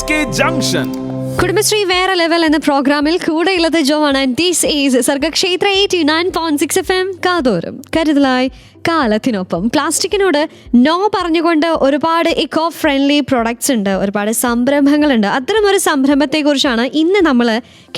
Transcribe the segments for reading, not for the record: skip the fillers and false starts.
SK Junction. Kudumbashree വേറെ level എന്ന പ്രോഗ്രാമിൽ കൂടെയുള്ളത് ജോ ആണ്. ദിസ് ഈസ് സർഗക്ഷേത്ര 89.6 FM കാതോരം കരുതലായി കാലത്തിനൊപ്പം. പ്ലാസ്റ്റിക്കിനോട് നോ പറഞ്ഞുകൊണ്ട് ഒരുപാട് ഇക്കോ ഫ്രണ്ട്ലി പ്രൊഡക്ട്സ് ഉണ്ട്, ഒരുപാട് സംരംഭങ്ങളുണ്ട്. അത്തരമൊരു സംരംഭത്തെക്കുറിച്ചാണ് ഇന്ന് നമ്മൾ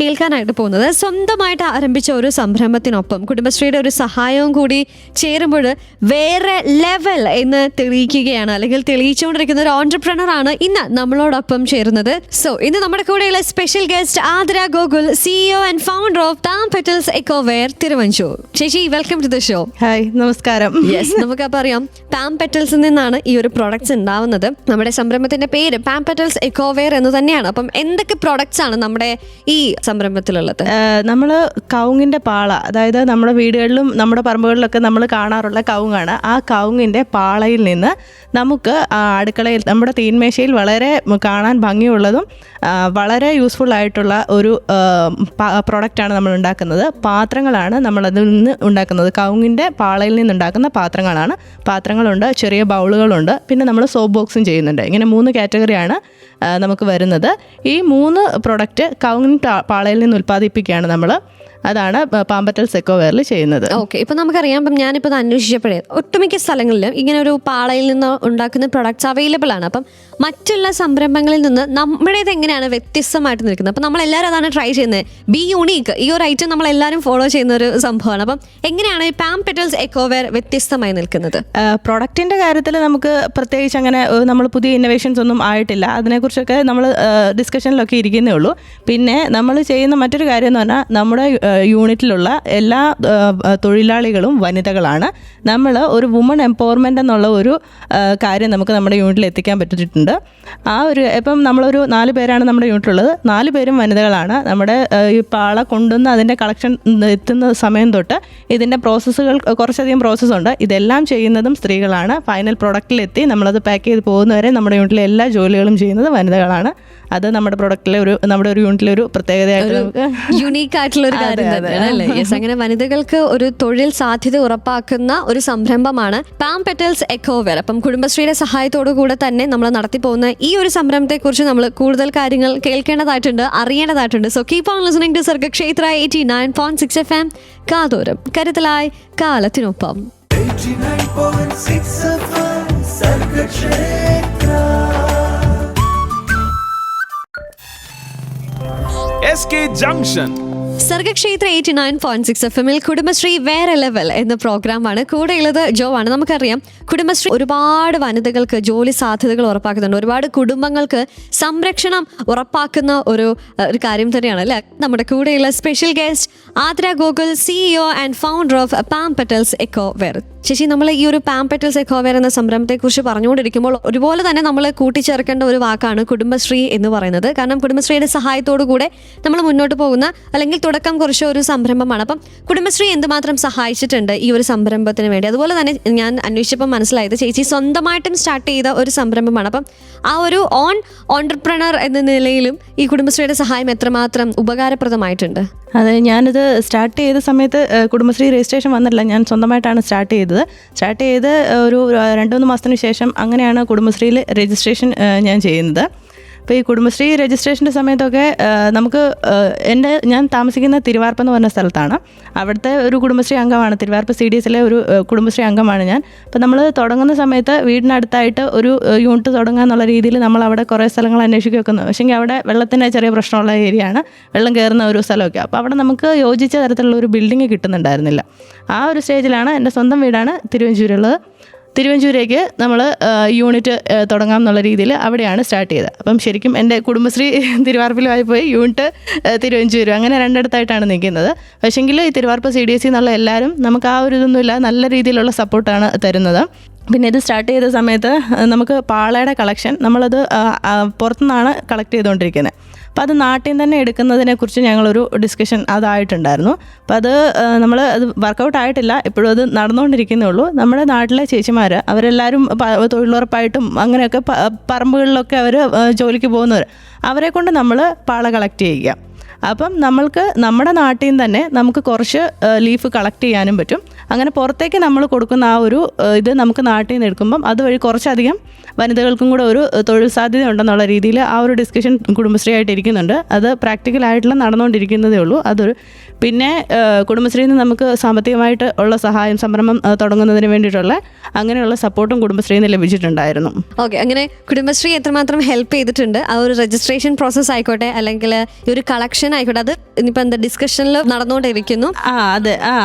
കേൾക്കാനായിട്ട് പോകുന്നത്. സ്വന്തമായിട്ട് ആരംഭിച്ച ഒരു സംരംഭത്തിനൊപ്പം കുടുംബശ്രീയുടെ ഒരു സഹായവും കൂടി ചേരുമ്പോൾ വേറെ ലെവൽ എന്ന് തെളിയിക്കുകയാണ്, അല്ലെങ്കിൽ തെളിയിച്ചുകൊണ്ടിരിക്കുന്ന ഒരു ഓൺടർപ്രണർ ആണ് ഇന്ന് നമ്മളോടൊപ്പം ചേരുന്നത്. സോ ഇന്ന് നമ്മുടെ കൂടെയുള്ള special guest Athira Gokul, CEO and founder of palm petals എക്കോവെയർ Thiruvanchoor. ചേച്ചി, welcome to the show. Hi, നമസ്കാരം. യെസ്, നമുക്കപ്പോൾ അറിയാം പാം പെറ്റൽസിൽ നിന്നാണ് ഈ ഒരു പ്രൊഡക്ട്സ് ഉണ്ടാവുന്നത്. നമ്മുടെ സംരംഭത്തിന്റെ പേര് പാം പെറ്റൽസ് എക്കോവെയർ എന്ന് തന്നെയാണ്. അപ്പം എന്തൊക്കെ പ്രൊഡക്ട്സ് ആണ് നമ്മുടെ ഈ സംരംഭത്തിലുള്ളത്? നമ്മൾ കവുങ്ങിന്റെ പാള, അതായത് നമ്മുടെ വീടുകളിലും നമ്മുടെ പറമ്പുകളിലൊക്കെ നമ്മൾ കാണാറുള്ള കവുങ്ങാണ്. ആ കവുങ്ങിന്റെ പാളയിൽ നിന്ന് നമുക്ക് അടുക്കളയിൽ നമ്മുടെ തീന്മേശയിൽ വളരെ കാണാൻ ഭംഗിയുള്ളതും വളരെ യൂസ്ഫുൾ ആയിട്ടുള്ള ഒരു പ്രൊഡക്റ്റാണ് നമ്മൾ ഉണ്ടാക്കുന്നത്. പാത്രങ്ങളാണ് നമ്മളതിൽ നിന്ന് ഉണ്ടാക്കുന്നത്. കവുങ്ങിൻ്റെ പാളയിൽ നിന്നുണ്ടാക്കുന്ന പാത്രങ്ങളുണ്ട്, ചെറിയ ബൗളുകളുണ്ട്, പിന്നെ നമ്മൾ സോപ്പ് ബോക്സും ചെയ്യുന്നുണ്ട്. ഇങ്ങനെ 3 കാറ്റഗറിയാണ് നമുക്ക് വരുന്നത്. ഈ 3 പ്രൊഡക്റ്റ് കവുങ്ങിൻ പാളയിൽ നിന്ന് ഉൽപ്പാദിപ്പിക്കുകയാണ് നമ്മൾ. അതാണ് പാം പെറ്റൽസ് എക്കോവെയറിൽ ചെയ്യുന്നത്. ഓക്കെ, ഇപ്പം നമുക്കറിയാം, ഇപ്പം ഞാനിപ്പോൾ ഇത് അന്വേഷിച്ചപ്പോഴേ ഒട്ടുമിക്ക സ്ഥലങ്ങളിലും ഇങ്ങനെ ഒരു പാളയിൽ നിന്ന് ഉണ്ടാക്കുന്ന പ്രൊഡക്ട്സ് അവൈലബിൾ ആണ്. അപ്പം മറ്റുള്ള സംരംഭങ്ങളിൽ നിന്ന് നമ്മുടേത് എങ്ങനെയാണ് വ്യത്യസ്തമായിട്ട് നിൽക്കുന്നത്? അപ്പം നമ്മളെല്ലാവരും അതാണ് ട്രൈ ചെയ്യുന്നത്. ബി യൂണീക്ക്, ഈ ഒരു ഐറ്റം നമ്മളെല്ലാവരും ഫോളോ ചെയ്യുന്ന ഒരു സംഭവമാണ്. അപ്പം എങ്ങനെയാണ് ഈ പാം പെറ്റൽസ് എക്കോവെയർ വ്യത്യസ്തമായി നിൽക്കുന്നത്? പ്രൊഡക്റ്റിൻ്റെ കാര്യത്തിൽ നമുക്ക് പ്രത്യേകിച്ച് അങ്ങനെ നമ്മൾ പുതിയ ഇന്നോവേഷൻസ് ഒന്നും ആയിട്ടില്ല. അതിനെക്കുറിച്ചൊക്കെ നമ്മൾ ഡിസ്കഷനിലൊക്കെ ഇരിക്കുന്നേ ഉള്ളൂ. പിന്നെ നമ്മൾ ചെയ്യുന്ന മറ്റൊരു കാര്യം എന്ന് പറഞ്ഞാൽ നമ്മുടെ യൂണിറ്റിലുള്ള എല്ലാ തൊഴിലാളികളും വനിതകളാണ്. നമ്മൾ ഒരു വുമൺ എംപവർമെൻ്റ് എന്നുള്ള ഒരു കാര്യം നമുക്ക് നമ്മുടെ യൂണിറ്റിൽ എത്തിക്കാൻ പറ്റിയിട്ടുണ്ട്. ആ ഒരു ഇപ്പം നമ്മളൊരു 4 പേരാണ് നമ്മുടെ യൂണിറ്റിലുള്ളത്. 4 പേരും വനിതകളാണ്. നമ്മുടെ ഈ പാള കൊണ്ടുവന്ന് അതിൻ്റെ കളക്ഷൻ എത്തുന്ന സമയം തൊട്ട് ഇതിൻ്റെ പ്രോസസ്സുകൾ, കുറച്ചധികം പ്രോസസ്സുണ്ട്. ഇതെല്ലാം ചെയ്യുന്നതും സ്ത്രീകളാണ്. ഫൈനൽ പ്രൊഡക്റ്റിലെത്തി നമ്മളത് പാക്ക് ചെയ്ത് പോകുന്നവരെ നമ്മുടെ യൂണിറ്റിലെ എല്ലാ ജോലികളും ചെയ്യുന്നത് വനിതകളാണ്. അത് നമ്മുടെ പ്രൊഡക്റ്റിലെ നമ്മുടെ ഒരു യൂണിറ്റിലെ ഒരു പ്രത്യേകതയായിട്ട് യുണീക്ക് ആയിട്ടുള്ള ഒരു കാര്യം തന്നെയാണ് അല്ലേ? യെസ്, അങ്ങനെ വനിതകൾക്ക് ഒരു തൊഴിൽ സാധ്യത ഉറപ്പാക്കുന്ന ഒരു സംരംഭമാണ് പാം പെറ്റൽസ് എക്കോവെയർ. അപ്പം കുടുംബശ്രീയുടെ സഹായത്തോടു കൂടെ തന്നെ നമ്മൾ നടത്തി പോകുന്ന ഈ ഒരു സംരംഭത്തെക്കുറിച്ച് നമ്മൾ കൂടുതൽ കാര്യങ്ങൾ കേൾക്കേണ്ടതായിട്ടുണ്ട്, അറിയേണ്ടതായിട്ടുണ്ട്. So keep on listening to Sargakshetra 89.6 FM കാതോരം കരുതലായി കാലത്തിനൊപ്പം. SK Junction. Sargakshetra 89.6 FM Kudumbashree വേറെ ലെവൽ എന്ന പ്രോഗ്രാമാണ്. കൂടെയുള്ളത് ജോ ആണ്. നമുക്കറിയാം കുടുംബശ്രീ ഒരുപാട് വനിതകൾക്ക് ജോലി സാധ്യതകൾ ഉറപ്പാക്കുന്നുണ്ട്, ഒരുപാട് കുടുംബങ്ങൾക്ക് സംരക്ഷണം ഉറപ്പാക്കുന്ന ഒരു കാര്യം തന്നെയാണ് അല്ലേ? നമ്മുടെ കൂടെയുള്ള special guest Athira Gokul, CEO and founder of palm petals ecoware. ചേച്ചി, നമ്മൾ ഈ ഒരു പാം പെറ്റൽസ് എക്കോവെയർ എന്ന സംരംഭത്തെക്കുറിച്ച് പറഞ്ഞുകൊണ്ടിരിക്കുമ്പോൾ ഒരുപോലെ തന്നെ നമ്മൾ കൂട്ടിച്ചേർക്കേണ്ട ഒരു വാക്കാണ് കുടുംബശ്രീ എന്ന് പറയുന്നത്. കാരണം കുടുംബശ്രീയുടെ സഹായത്തോടു കൂടെ നമ്മൾ മുന്നോട്ട് പോകുന്ന, അല്ലെങ്കിൽ തുടക്കം കുറിച്ച ഒരു സംരംഭമാണ്. അപ്പം കുടുംബശ്രീ എന്തുമാത്രം സഹായിച്ചിട്ടുണ്ട് ഈ ഒരു സംരംഭത്തിന് വേണ്ടി? അതുപോലെ തന്നെ ഞാൻ അന്വേഷിച്ചപ്പോൾ മനസ്സിലായത് ചേച്ചി സ്വന്തമായിട്ടും സ്റ്റാർട്ട് ചെയ്ത ഒരു സംരംഭമാണ്. അപ്പം ആ ഒരു ഓൺടർപ്രണർ എന്ന നിലയിലും ഈ കുടുംബശ്രീയുടെ സഹായം എത്രമാത്രം ഉപകാരപ്രദമായിട്ടുണ്ട്? അതെ, ഞാനിത് സ്റ്റാർട്ട് ചെയ്ത സമയത്ത് കുടുംബശ്രീ രജിസ്ട്രേഷൻ വന്നിട്ടില്ല. ഞാൻ സ്വന്തമായിട്ടാണ് സ്റ്റാർട്ട് ചെയ്ത് ഒരു 2-3 മാസത്തിന് ശേഷം അങ്ങനെയാണ് കുടുംബശ്രീയിൽ രജിസ്ട്രേഷൻ ഞാൻ ചെയ്യുന്നത്. അപ്പോൾ ഈ കുടുംബശ്രീ രജിസ്ട്രേഷൻ്റെ സമയത്തൊക്കെ നമുക്ക് ഞാൻ താമസിക്കുന്ന തിരുവാർപ്പ് എന്ന് പറഞ്ഞ സ്ഥലത്താണ്. അവിടുത്തെ ഒരു കുടുംബശ്രീ അംഗമാണ്, തിരുവാർപ്പ് CDSലെ ഒരു കുടുംബശ്രീ അംഗമാണ് ഞാൻ. അപ്പോൾ നമ്മൾ തുടങ്ങുന്ന സമയത്ത് വീടിനടുത്തായിട്ട് ഒരു യൂണിറ്റ് തുടങ്ങുക എന്നുള്ള രീതിയിൽ നമ്മൾ അവിടെ കുറേ സ്ഥലങ്ങൾ അന്വേഷിക്കുകയൊക്കെ, പക്ഷേങ്കിൽ അവിടെ വെള്ളത്തിൻ്റെ ചെറിയ പ്രശ്നമുള്ള ഏരിയയാണ്, വെള്ളം കയറുന്ന ഒരു സ്ഥലമൊക്കെ. അപ്പോൾ അവിടെ നമുക്ക് യോജിച്ച തരത്തിലുള്ള ഒരു ബിൽഡിംഗ് കിട്ടുന്നുണ്ടായിരുന്നില്ല. ആ ഒരു സ്റ്റേജിലാണ് എൻ്റെ സ്വന്തം വീടാണ് തിരുവഞ്ചൂരുള്ളത്. തിരുവഞ്ചൂരേക്ക് നമ്മൾ യൂണിറ്റ് തുടങ്ങാം എന്നുള്ള രീതിയിൽ അവിടെയാണ് സ്റ്റാർട്ട് ചെയ്തത്. അപ്പം ശരിക്കും എൻ്റെ കുടുംബശ്രീ തിരുവാർപ്പിലുമായി പോയി, യൂണിറ്റ് തിരുവഞ്ചൂര്, അങ്ങനെ 2 ഇടത്തായിട്ടാണ് നിൽക്കുന്നത്. പക്ഷേങ്കിൽ ഈ തിരുവാർപ്പ് CDSC എന്നുള്ള എല്ലാവരും നമുക്ക് ആ ഒരു ഇതൊന്നുമില്ല, നല്ല രീതിയിലുള്ള സപ്പോർട്ടാണ് തരുന്നത്. പിന്നെ ഇത് സ്റ്റാർട്ട് ചെയ്ത സമയത്ത് നമുക്ക് പാളയുടെ കളക്ഷൻ നമ്മളത് പുറത്തുനിന്നാണ് കളക്ട് ചെയ്തുകൊണ്ടിരിക്കുന്നത്. അപ്പോൾ അത് നാട്ടിൽ നിന്ന് തന്നെ എടുക്കുന്നതിനെക്കുറിച്ച് ഞങ്ങളൊരു ഡിസ്കഷൻ അതായിട്ടുണ്ടായിരുന്നു. അപ്പോൾ അത് വർക്കൗട്ട് ആയിട്ടില്ല, ഇപ്പോഴും അത് നടന്നുകൊണ്ടിരിക്കുന്നേ ഉള്ളൂ. നമ്മുടെ നാട്ടിലെ ചേച്ചിമാർ അവരെല്ലാവരും തൊഴിലുറപ്പായിട്ടും അങ്ങനെയൊക്കെ പറമ്പുകളിലൊക്കെ അവർ ജോലിക്ക് പോകുന്നവർ, അവരെ കൊണ്ട് നമ്മൾ പാള കളക്ട് ചെയ്യുക. അപ്പം നമ്മൾക്ക് നമ്മുടെ നാട്ടിൽ നിന്ന് തന്നെ നമുക്ക് കുറച്ച് ലീഫ് കളക്ട് ചെയ്യാനും പറ്റും. അങ്ങനെ പുറത്തേക്ക് നമ്മൾ കൊടുക്കുന്ന ആ ഒരു ഇത് നമുക്ക് നാട്ടിൽ നിന്ന് എടുക്കുമ്പം അതുവഴി കുറച്ചധികം വനിതകൾക്കും കൂടെ ഒരു തൊഴിൽ സാധ്യത ഉണ്ടെന്നുള്ള രീതിയിൽ ആ ഒരു ഡിസ്കഷൻ കുടുംബശ്രീ ആയിട്ട് ഇരിക്കുന്നുണ്ട്. അത് പ്രാക്ടിക്കലായിട്ടുള്ള നടന്നുകൊണ്ടിരിക്കുന്നതേ ഉള്ളൂ. അതൊരു പിന്നെ കുടുംബശ്രീയിൽ നിന്ന് നമുക്ക് സാമ്പത്തികമായിട്ട് ഉള്ള സഹായം, സംരംഭം തുടങ്ങുന്നതിന് വേണ്ടിയിട്ടുള്ള അങ്ങനെയുള്ള സപ്പോർട്ടും കുടുംബശ്രീയിൽ നിന്ന് ലഭിച്ചിട്ടുണ്ടായിരുന്നു. ഓക്കെ, അങ്ങനെ കുടുംബശ്രീ എത്രമാത്രം ഹെൽപ്പ് ചെയ്തിട്ടുണ്ട് ആ ഒരു രജിസ്ട്രേഷൻ പ്രോസസ്സ് ആയിക്കോട്ടെ, അല്ലെങ്കിൽ ഈ ഒരു കളക്ഷൻ ആയിക്കോട്ടെ, അത് ഇനിയിപ്പോൾ എന്താ ഡിസ്കഷനിൽ നടന്നുകൊണ്ടിരിക്കുന്നു.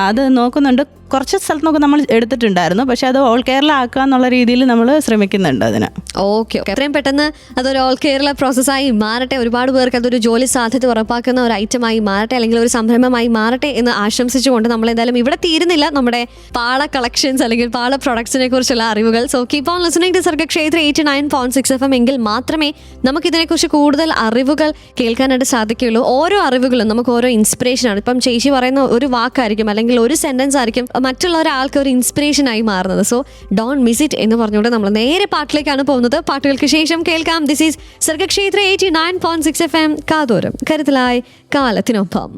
അത് നോക്കുന്നുണ്ട്. കുറച്ച് സ്ഥലത്ത് നോക്കി നമ്മൾ എടുത്തിട്ടുണ്ടായിരുന്നു, പക്ഷെ അത് ഓൾ കേരള ആക്കുക എന്നുള്ള രീതിയിൽ നമ്മൾ ശ്രമിക്കുന്നുണ്ട് അതിന്. ഓക്കെ, എത്രയും പെട്ടെന്ന് അതൊരു ഓൾ കേരള പ്രോസസ്സായി മാറട്ടെ. ഒരുപാട് പേർക്ക് അതൊരു ജോലി സാധ്യത ഉറപ്പാക്കുന്ന ഒരു ഐറ്റമായി മാറട്ടെ, അല്ലെങ്കിൽ ഒരു സംരംഭമായി മാറട്ടെ എന്ന് ആശംസിച്ചുകൊണ്ട് നമ്മൾ എന്തായാലും ഇവിടെ തീരുന്നില്ല നമ്മുടെ പാള കളക്ഷൻസ് അല്ലെങ്കിൽ പാള പ്രൊഡക്ട്സിനെ കുറിച്ചുള്ള അറിവുകൾ. So keep on listening to Sargakshetra 89.6 FM എങ്കിൽ മാത്രമേ നമുക്കിതിനെക്കുറിച്ച് കൂടുതൽ അറിവുകൾ കേൾക്കാനായിട്ട് സാധിക്കുകയുള്ളൂ. ഓരോ അറിവുകളും നമുക്ക് ഓരോ ഇൻസ്പിറേഷനാണ്. ഇപ്പം ചേച്ചി പറയുന്ന ഒരു വാക്കായിരിക്കും അല്ലെങ്കിൽ ഒരു സെന്റൻസ് ആയിരിക്കും മറ്റുള്ള ഒരാൾക്ക് ഒരു ഇൻസ്പിറേഷനായി മാറുന്നത്. സോ ഡോണ്ട് മിസ് ഇറ്റ് എന്ന് പറഞ്ഞുകൊണ്ട് നമ്മൾ നേരെ പാട്ടിലേക്കാണ് പോകുന്നത്. പാട്ടുകൾക്ക് ശേഷം കേൾക്കാം. ദിസ് ഈസ് സർഗക്ഷേത്ര 89.6 FM, കാതോരം കരുതലായി കാലത്തിനൊപ്പം.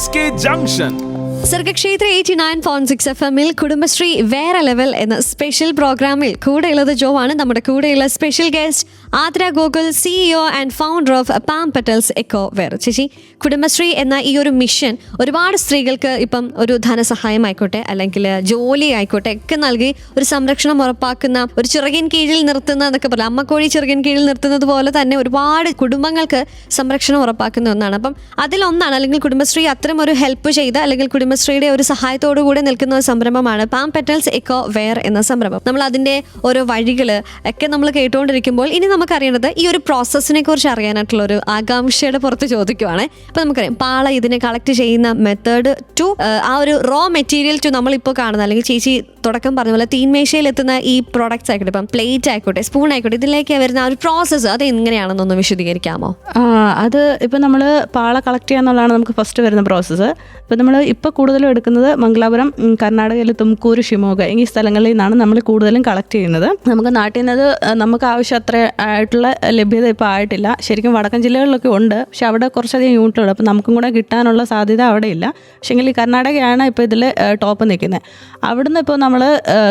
SK Junction. സർഗക്ഷേത്ര 89.6 FM-ൽ കുടുംബശ്രീ വേറെ ലെവൽ എന്ന സ്പെഷ്യൽ പ്രോഗ്രാമിൽ കൂടെയുള്ളത് ജോ ആണ്. നമ്മുടെ കൂടെയുള്ള special guest Athira Gokul, CEO and founder of palm petals eco ware. ചേച്ചി, കുടുംബശ്രീ എന്ന ഈ ഒരു മിഷൻ ഒരുപാട് സ്ത്രീകൾക്ക് ഇപ്പം ഒരു ധനസഹായം ആയിക്കോട്ടെ, അല്ലെങ്കിൽ ജോലി ആയിക്കോട്ടെ ഒക്കെ നൽകി ഒരു സംരക്ഷണം ഉറപ്പാക്കുന്ന, ഒരു ചിറകിൻ കീഴിൽ നിർത്തുന്ന എന്നൊക്കെ പറയാം, അമ്മക്കോഴി ചിറകിൻ കീഴിൽ നിർത്തുന്നത് പോലെ തന്നെ ഒരുപാട് കുടുംബങ്ങൾക്ക് സംരക്ഷണം ഉറപ്പാക്കുന്ന ഒന്നാണ്. അപ്പം അതിലൊന്നാണ്, അല്ലെങ്കിൽ കുടുംബശ്രീ അത്തരം ഒരു ഹെൽപ്പ് ചെയ്ത് അല്ലെങ്കിൽ കുടുംബശ്രീയുടെ ഒരു സഹായത്തോടു കൂടെ നിൽക്കുന്ന ഒരു സംരംഭമാണ് പാം പെറ്റൽസ് എക്കോ വെയർ എന്ന സംരംഭം. നമ്മൾ അതിൻ്റെ ഓരോ വഴികൾ ഒക്കെ നമ്മൾ കേട്ടുകൊണ്ടിരിക്കുമ്പോൾ ഇനി നമുക്കറിയേണ്ടത് ഈ ഒരു പ്രോസസ്സിനെ കുറിച്ച് അറിയാനായിട്ടുള്ള ഒരു ആകാംക്ഷയുടെ പുറത്ത് ചോദിക്കുവാണ്. അപ്പോൾ നമുക്കറിയാം പാള ഇതിനെ കളക്ട് ചെയ്യുന്ന മെത്തേഡ് ടു ആ ഒരു റോ മെറ്റീരിയൽ ടു നമ്മളിപ്പോൾ കാണുന്ന, അല്ലെങ്കിൽ ചേച്ചി തുടക്കം പറഞ്ഞ പോലെ തീൻമേശയിൽ എത്തുന്ന ഈ പ്രോഡക്ട്സ് ആയിക്കോട്ടെ, ഇപ്പം പ്ലേറ്റ് ആയിക്കോട്ടെ, സ്പൂൺ ആയിക്കോട്ടെ, ഇതിലേക്ക് വരുന്ന ആ ഒരു പ്രോസസ്സ് അത് എങ്ങനെയാണെന്നൊന്ന് വിശദീകരിക്കാമോ? അത് ഇപ്പം നമ്മൾ പാള കളക്ട് ചെയ്യുക എന്നുള്ളതാണ് നമുക്ക് ഫസ്റ്റ് വരുന്ന പ്രോസസ്സ്. ഇപ്പം നമ്മൾ ഇപ്പോൾ കൂടുതലും എടുക്കുന്നത് മംഗലാപുരം, കർണാടകയിലെ തുംകൂര്, ഷിമോഗ ഈ സ്ഥലങ്ങളിൽ നിന്നാണ് നമ്മൾ കൂടുതലും കളക്ട് ചെയ്യുന്നത്. നമുക്ക് നാട്ടിൽ നിന്ന് നമുക്ക് ആവശ്യം അത്ര ആയിട്ടുള്ള ലഭ്യത ഇപ്പോൾ ആയിട്ടില്ല. ശരിക്കും വടക്കൻ ജില്ലകളിലൊക്കെ ഉണ്ട്, പക്ഷെ അവിടെ കുറച്ചധികം യൂണിറ്റുകൾ, അപ്പോൾ നമുക്കും കൂടെ കിട്ടാനുള്ള സാധ്യത അവിടെ ഇല്ല. പക്ഷേങ്കിൽ ഈ കർണാടകയാണ് ഇപ്പോൾ ഇതിൽ ടോപ്പ് നിൽക്കുന്നത്. അവിടുന്ന് ഇപ്പോൾ നമ്മൾ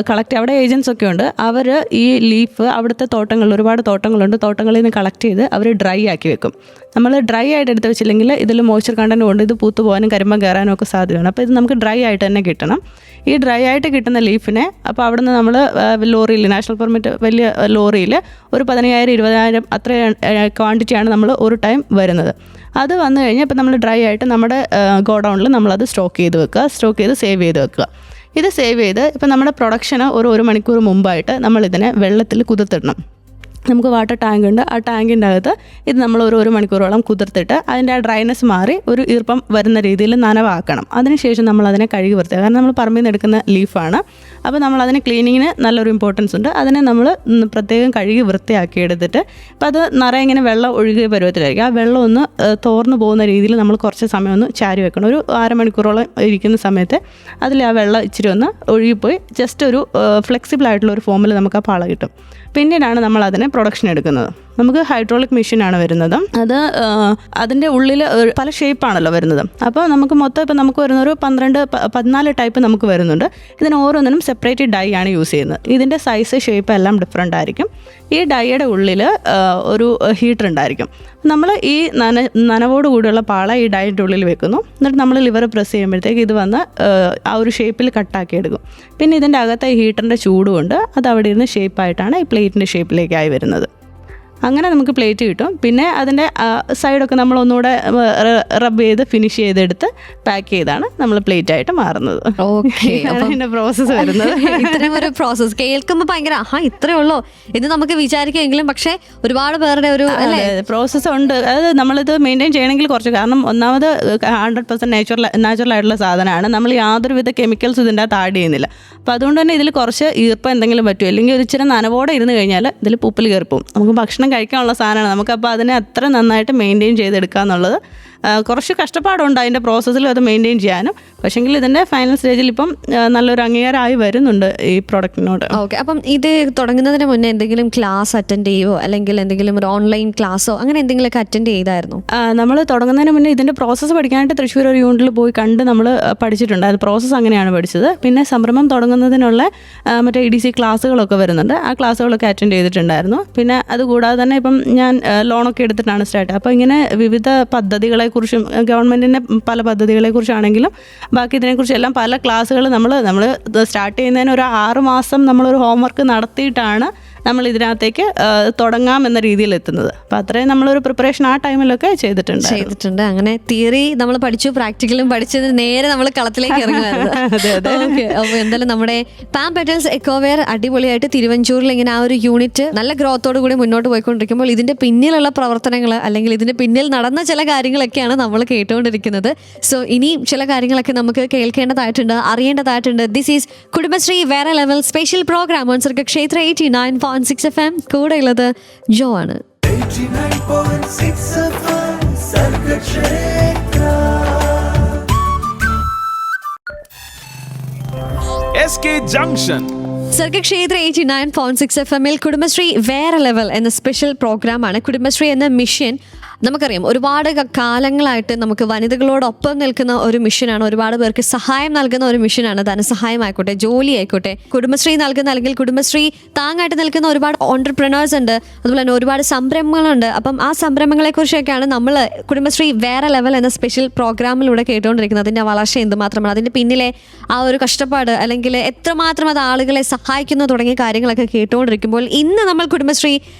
കളക്ട്, അവിടെ ഏജൻസ് ഒക്കെ ഉണ്ട്. അവർ ഈ ലീഫ് അവിടുത്തെ തോട്ടങ്ങളിൽ, ഒരുപാട് തോട്ടങ്ങളുണ്ട്, തോട്ടങ്ങളിൽ നിന്ന് കളക്ട് ചെയ്ത് അവർ ഡ്രൈ ആക്കി വെക്കും. നമ്മൾ ഡ്രൈ ആയിട്ട് എടുത്ത് വെച്ചില്ലെങ്കിൽ ഇതിൽ മോയ്സ്ചർ കണ്ടന്റ് കൊണ്ട് ഇത് പൂത്തു പോകാനും കരിമ്പം കയറാനും ഒക്കെ സാധ്യതയാണ്. അപ്പോൾ ഇത് നമുക്ക് ഡ്രൈ ആയിട്ട് തന്നെ കിട്ടണം. ഈ ഡ്രൈ ആയിട്ട് കിട്ടുന്ന ലീഫിനെ അപ്പോൾ അവിടെ നിന്ന് നമ്മൾ ലോറിയിൽ, നാഷണൽ പെർമിറ്റ് വലിയ ലോറിയിൽ ഒരു 15,000-20,000 അത്ര ക്വാണ്ടിറ്റിയാണ് നമ്മൾ ഒരു ടൈം വരുന്നത്. അത് വന്നു കഴിഞ്ഞാൽ ഇപ്പോൾ നമ്മൾ ഡ്രൈ ആയിട്ട് നമ്മുടെ ഗോഡൗണിൽ നമ്മളത് സ്റ്റോക്ക് ചെയ്ത് വെക്കുക, സ്റ്റോക്ക് ചെയ്ത് സേവ് ചെയ്ത് വെക്കുക. ഇത് സേവ് ചെയ്ത് ഇപ്പോൾ നമ്മുടെ പ്രൊഡക്ഷന് ഒരു മണിക്കൂർ മുമ്പായിട്ട് നമ്മളിതിനെ വെള്ളത്തിൽ കുതിർത്തിടണം. നമുക്ക് വാട്ടർ ടാങ്ക് ഉണ്ട്, ആ ടാങ്കിൻ്റെ അകത്ത് ഇത് നമ്മൾ ഒരു മണിക്കൂറോളം കുതിർത്തിട്ട് അതിൻ്റെ ആ ഡ്രൈനെസ് മാറി ഒരു ഈർപ്പം വരുന്ന രീതിയിൽ നനവാക്കണം. അതിനുശേഷം നമ്മൾ അതിനെ കഴുകി വൃത്തിയാക്കുക. കാരണം നമ്മൾ പറമ്പിൽ നിന്ന് എടുക്കുന്ന ലീഫാണ്, അപ്പോൾ നമ്മൾ അതിന് ക്ലീനിങ്ങിന് നല്ലൊരു ഇമ്പോർട്ടൻസ് ഉണ്ട്. അതിനെ നമ്മൾ പ്രത്യേകം കഴുകി വൃത്തിയാക്കി എടുത്തിട്ട് അപ്പോൾ അത് നിറയെ ഇങ്ങനെ വെള്ളം ഒഴുകിയ പരുവത്തിലായിരിക്കും. ആ വെള്ളം ഒന്ന് തോർന്നു പോകുന്ന രീതിയിൽ നമ്മൾ കുറച്ച് സമയം ഒന്ന് ചാരി വെക്കണം. ഒരു 1/2 മണിക്കൂറോളം ഇരിക്കുന്ന സമയത്ത് അതിൽ ആ വെള്ളം ഇച്ചിരി ഒന്ന് ഒഴുകിപ്പോയി ജസ്റ്റ് ഒരു ഫ്ലെക്സിബിൾ ആയിട്ടുള്ള ഒരു ഫോമിൽ നമുക്ക് ആ പാള കിട്ടും. പിന്നീടാണ് നമ്മൾ അതിനെ പ്രൊഡക്ഷൻ എടുക്കുന്നത്. നമുക്ക് ഹൈഡ്രോളിക് മെഷീനാണ് വരുന്നത്. അത് അതിൻ്റെ ഉള്ളിൽ പല ഷേപ്പാണല്ലോ വരുന്നത്. അപ്പോൾ നമുക്ക് മൊത്തം ഇപ്പോൾ നമുക്ക് വരുന്ന ഒരു 12-14 ടൈപ്പ് നമുക്ക് വരുന്നുണ്ട്. ഇതിന് ഓരോന്നിനും സെപ്പറേറ്റ് ഡൈ ആണ് യൂസ് ചെയ്യുന്നത്. ഇതിൻ്റെ സൈസ്, ഷേപ്പ് എല്ലാം ഡിഫറെൻ്റ് ആയിരിക്കും. ഈ ഡൈയുടെ ഉള്ളിൽ ഒരു ഹീറ്റർ ഉണ്ടായിരിക്കും. നമ്മൾ ഈ നനവോട് കൂടിയുള്ള പാള ഈ ഡൈയുടെ ഉള്ളിൽ വെക്കുന്നു. എന്നിട്ട് നമ്മൾ ലിവർ പ്രസ് ചെയ്യുമ്പോഴത്തേക്ക് ഇത് വന്ന് ആ ഒരു ഷേപ്പിൽ കട്ടാക്കി എടുക്കും. പിന്നെ ഇതിൻ്റെ അകത്തെ ഈ ഹീറ്ററിൻ്റെ ചൂടുകൊണ്ട് അത് അവിടെ ഇരുന്ന് ഷേപ്പായിട്ടാണ് ഈ പ്ലേറ്റിൻ്റെ ഷേപ്പിലേക്കായി വരുന്നത്. അങ്ങനെ നമുക്ക് പ്ലേറ്റ് കിട്ടും. പിന്നെ അതിൻ്റെ സൈഡൊക്കെ നമ്മൾ ഒന്നുകൂടെ റബ്ബ് ചെയ്ത് ഫിനിഷ് ചെയ്തെടുത്ത് പാക്ക് ചെയ്താണ് നമ്മൾ പ്ലേറ്റ് ആയിട്ട് മാറുന്നത്. അതിൻ്റെ പ്രോസസ്സ് വരുന്നത്. ഇത്രയും ഒരു പ്രോസസ്സ് കേൾക്കുമ്പോൾ ഭയങ്കര ഇത്രയേ ഉള്ളൂ എന്ന് നമുക്ക് വിചാരിക്കുമെങ്കിലും പക്ഷേ ഒരുപാട് പേരുടെ ഒരു പ്രോസസ്സ് ഉണ്ട്. അത് നമ്മളിത് മെയിൻറ്റെയിൻ ചെയ്യണമെങ്കിൽ കുറച്ച്, കാരണം ഒന്നാമത് 100% നാച്ചുറൽ ആയിട്ടുള്ള സാധനമാണ്. നമ്മൾ യാതൊരുവിധ കെമിക്കൽസ് ഇതിൻ്റെ അകത്ത് ആഡ് ചെയ്യുന്നില്ല. അപ്പോൾ അതുകൊണ്ട് തന്നെ ഇതിൽ കുറച്ച് ഈർപ്പം എന്തെങ്കിലും പറ്റും, അല്ലെങ്കിൽ ഒരു ഇച്ചിരി നനവോടെ ഇരുന്ന് കഴിഞ്ഞാൽ ഇതിൽ പൂപ്പൽ കയറിപ്പോവും. നമുക്ക് ഭക്ഷണം കഴിക്കാനുള്ള സാധനമാണ്. നമുക്കപ്പോൾ അതിനെ അത്ര നന്നായിട്ട് മെയിൻറ്റെയിൻ ചെയ്തെടുക്കുക എന്നുള്ളത് കുറച്ച് കഷ്ടപ്പാടുണ്ട് അതിൻ്റെ പ്രോസസ്സിൽ അത് മെയിൻറ്റെയിൻ ചെയ്യാനും. പക്ഷേങ്കിൽ ഇതിൻ്റെ ഫൈനൽ സ്റ്റേജിൽ ഇപ്പം നല്ലൊരു അംഗീകാരമായി വരുന്നുണ്ട് ഈ പ്രോഡക്റ്റിനോട്. ഓക്കെ, അപ്പം ഇത് തുടങ്ങുന്നതിന് മുന്നേ എന്തെങ്കിലും ക്ലാസ് അറ്റൻഡ് ചെയ്യുമോ അല്ലെങ്കിൽ എന്തെങ്കിലും ഒരു ഓൺലൈൻ ക്ലാസ്സോ അങ്ങനെ എന്തെങ്കിലുമൊക്കെ അറ്റൻഡ് ചെയ്തായിരുന്നു? നമ്മൾ തുടങ്ങുന്നതിന് മുന്നേ ഇതിൻ്റെ പ്രോസസ്സ് പഠിക്കാനായിട്ട് തൃശ്ശൂർ ഒരു യൂണിറ്റിൽ പോയി കണ്ട് നമ്മൾ പഠിച്ചിട്ടുണ്ട്. അത് പ്രോസസ്സ് അങ്ങനെയാണ് പഠിച്ചത്. പിന്നെ സംരംഭം തുടങ്ങുന്നതിനുള്ള മറ്റേ EDC ക്ലാസ്സുകളൊക്കെ വരുന്നുണ്ട്. ആ ക്ലാസ്സുകളൊക്കെ അറ്റൻഡ് ചെയ്തിട്ടുണ്ടായിരുന്നു. പിന്നെ അതുകൂടാതെ തന്നെ ഇപ്പം ഞാൻ ലോണൊക്കെ എടുത്തിട്ടാണ് സ്റ്റാർട്ട്. അപ്പോൾ ഇങ്ങനെ വിവിധ പദ്ധതികളെക്കുറിച്ചും ഗവൺമെൻറ്റിൻ്റെ പല പദ്ധതികളെക്കുറിച്ചാണെങ്കിലും ബാക്കി ഇതിനെക്കുറിച്ചെല്ലാം പല ക്ലാസ്സുകൾ നമ്മൾ സ്റ്റാർട്ട് ചെയ്യുന്നതിന് ഒരു 6 മാസം നമ്മളൊരു ഹോംവർക്ക് നടത്തിയിട്ടാണ് നമ്മൾ ഇതിനകത്തേക്ക് തുടങ്ങാം എന്ന രീതിയിൽ എത്തുന്നത്. അപ്പോൾ അത്രയും നമ്മളൊരു പ്രിപ്പറേഷൻ ആ ടൈമിലൊക്കെ ചെയ്തിട്ടുണ്ട്. അങ്ങനെ തിയറി നമ്മൾ പഠിച്ചു, പ്രാക്ടിക്കലും പഠിച്ചത് നേരെ നമ്മൾ കളത്തിലേക്ക് ഇറങ്ങുമായിരുന്നു. അപ്പോൾ എന്തായാലും നമ്മുടെ പാം പെറ്റൽസ് എക്കോവെയർ അടിപൊളിയായിട്ട് തിരുവഞ്ചൂരിൽ ഇങ്ങനെ ആ ഒരു യൂണിറ്റ് നല്ല ഗ്രോത്തോടു കൂടി മുന്നോട്ട് പോയിക്കൊണ്ടിരിക്കുമ്പോൾ ഇതിന്റെ പിന്നിലുള്ള പ്രവർത്തനങ്ങൾ അല്ലെങ്കിൽ ഇതിന്റെ പിന്നിൽ നടന്ന ചില കാര്യങ്ങളൊക്കെയാണ് നമ്മൾ കേട്ടുകൊണ്ടിരിക്കുന്നത്. സോ ഇനിയും ചില കാര്യങ്ങളൊക്കെ നമുക്ക് കേൾക്കേണ്ടതായിട്ടുണ്ട്, അറിയേണ്ടതായിട്ടുണ്ട്. ദിസ് ഈസ് കുടുംബശ്രീ വേറെ ലെവൽ സ്പെഷ്യൽ പ്രോഗ്രാം ഓൺ സർഗ ക്ഷേത്ര 89.6 FM. കൂടെ ഉള്ളത് ജോ ആണ്. SK Junction. Sargakshetra 89.6 FM Kudumbashree വേറെ ലെവൽ എന്ന സ്പെഷ്യൽ പ്രോഗ്രാമാണ്. കുടുംബശ്രീ എന്ന മിഷൻ നമുക്കറിയാം ഒരുപാട് കാലങ്ങളായിട്ട് നമുക്ക് വനിതകളോടൊപ്പം നിൽക്കുന്ന ഒരു മിഷനാണ്. ഒരുപാട് പേർക്ക് സഹായം നൽകുന്ന ഒരു മിഷനാണ്. ധനസഹായം ആയിക്കോട്ടെ, ജോലി ആയിക്കോട്ടെ, കുടുംബശ്രീ നൽകുന്ന അല്ലെങ്കിൽ കുടുംബശ്രീ താങ്ങായിട്ട് നിൽക്കുന്ന ഒരുപാട് ഓൺടർപ്രണേഴ്സ് ഉണ്ട്. അതുപോലെ തന്നെ ഒരുപാട് സംരംഭങ്ങളുണ്ട്. അപ്പം ആ സംരംഭങ്ങളെക്കുറിച്ചൊക്കെയാണ് നമ്മൾ കുടുംബശ്രീ വേറെ ലെവൽ എന്ന സ്പെഷ്യൽ പ്രോഗ്രാമിലൂടെ കേട്ടുകൊണ്ടിരിക്കുന്നത്. അതിൻ്റെ വളർച്ച എന്തുമാത്രമാണ്, അതിൻ്റെ പിന്നിലെ ആ ഒരു കഷ്ടപ്പാട് അല്ലെങ്കിൽ എത്രമാത്രം അത് ആളുകളെ സഹായിക്കുന്നു തുടങ്ങിയ കാര്യങ്ങളൊക്കെ കേട്ടുകൊണ്ടിരിക്കുമ്പോൾ ഇന്ന് നമ്മൾ കുടുംബശ്രീ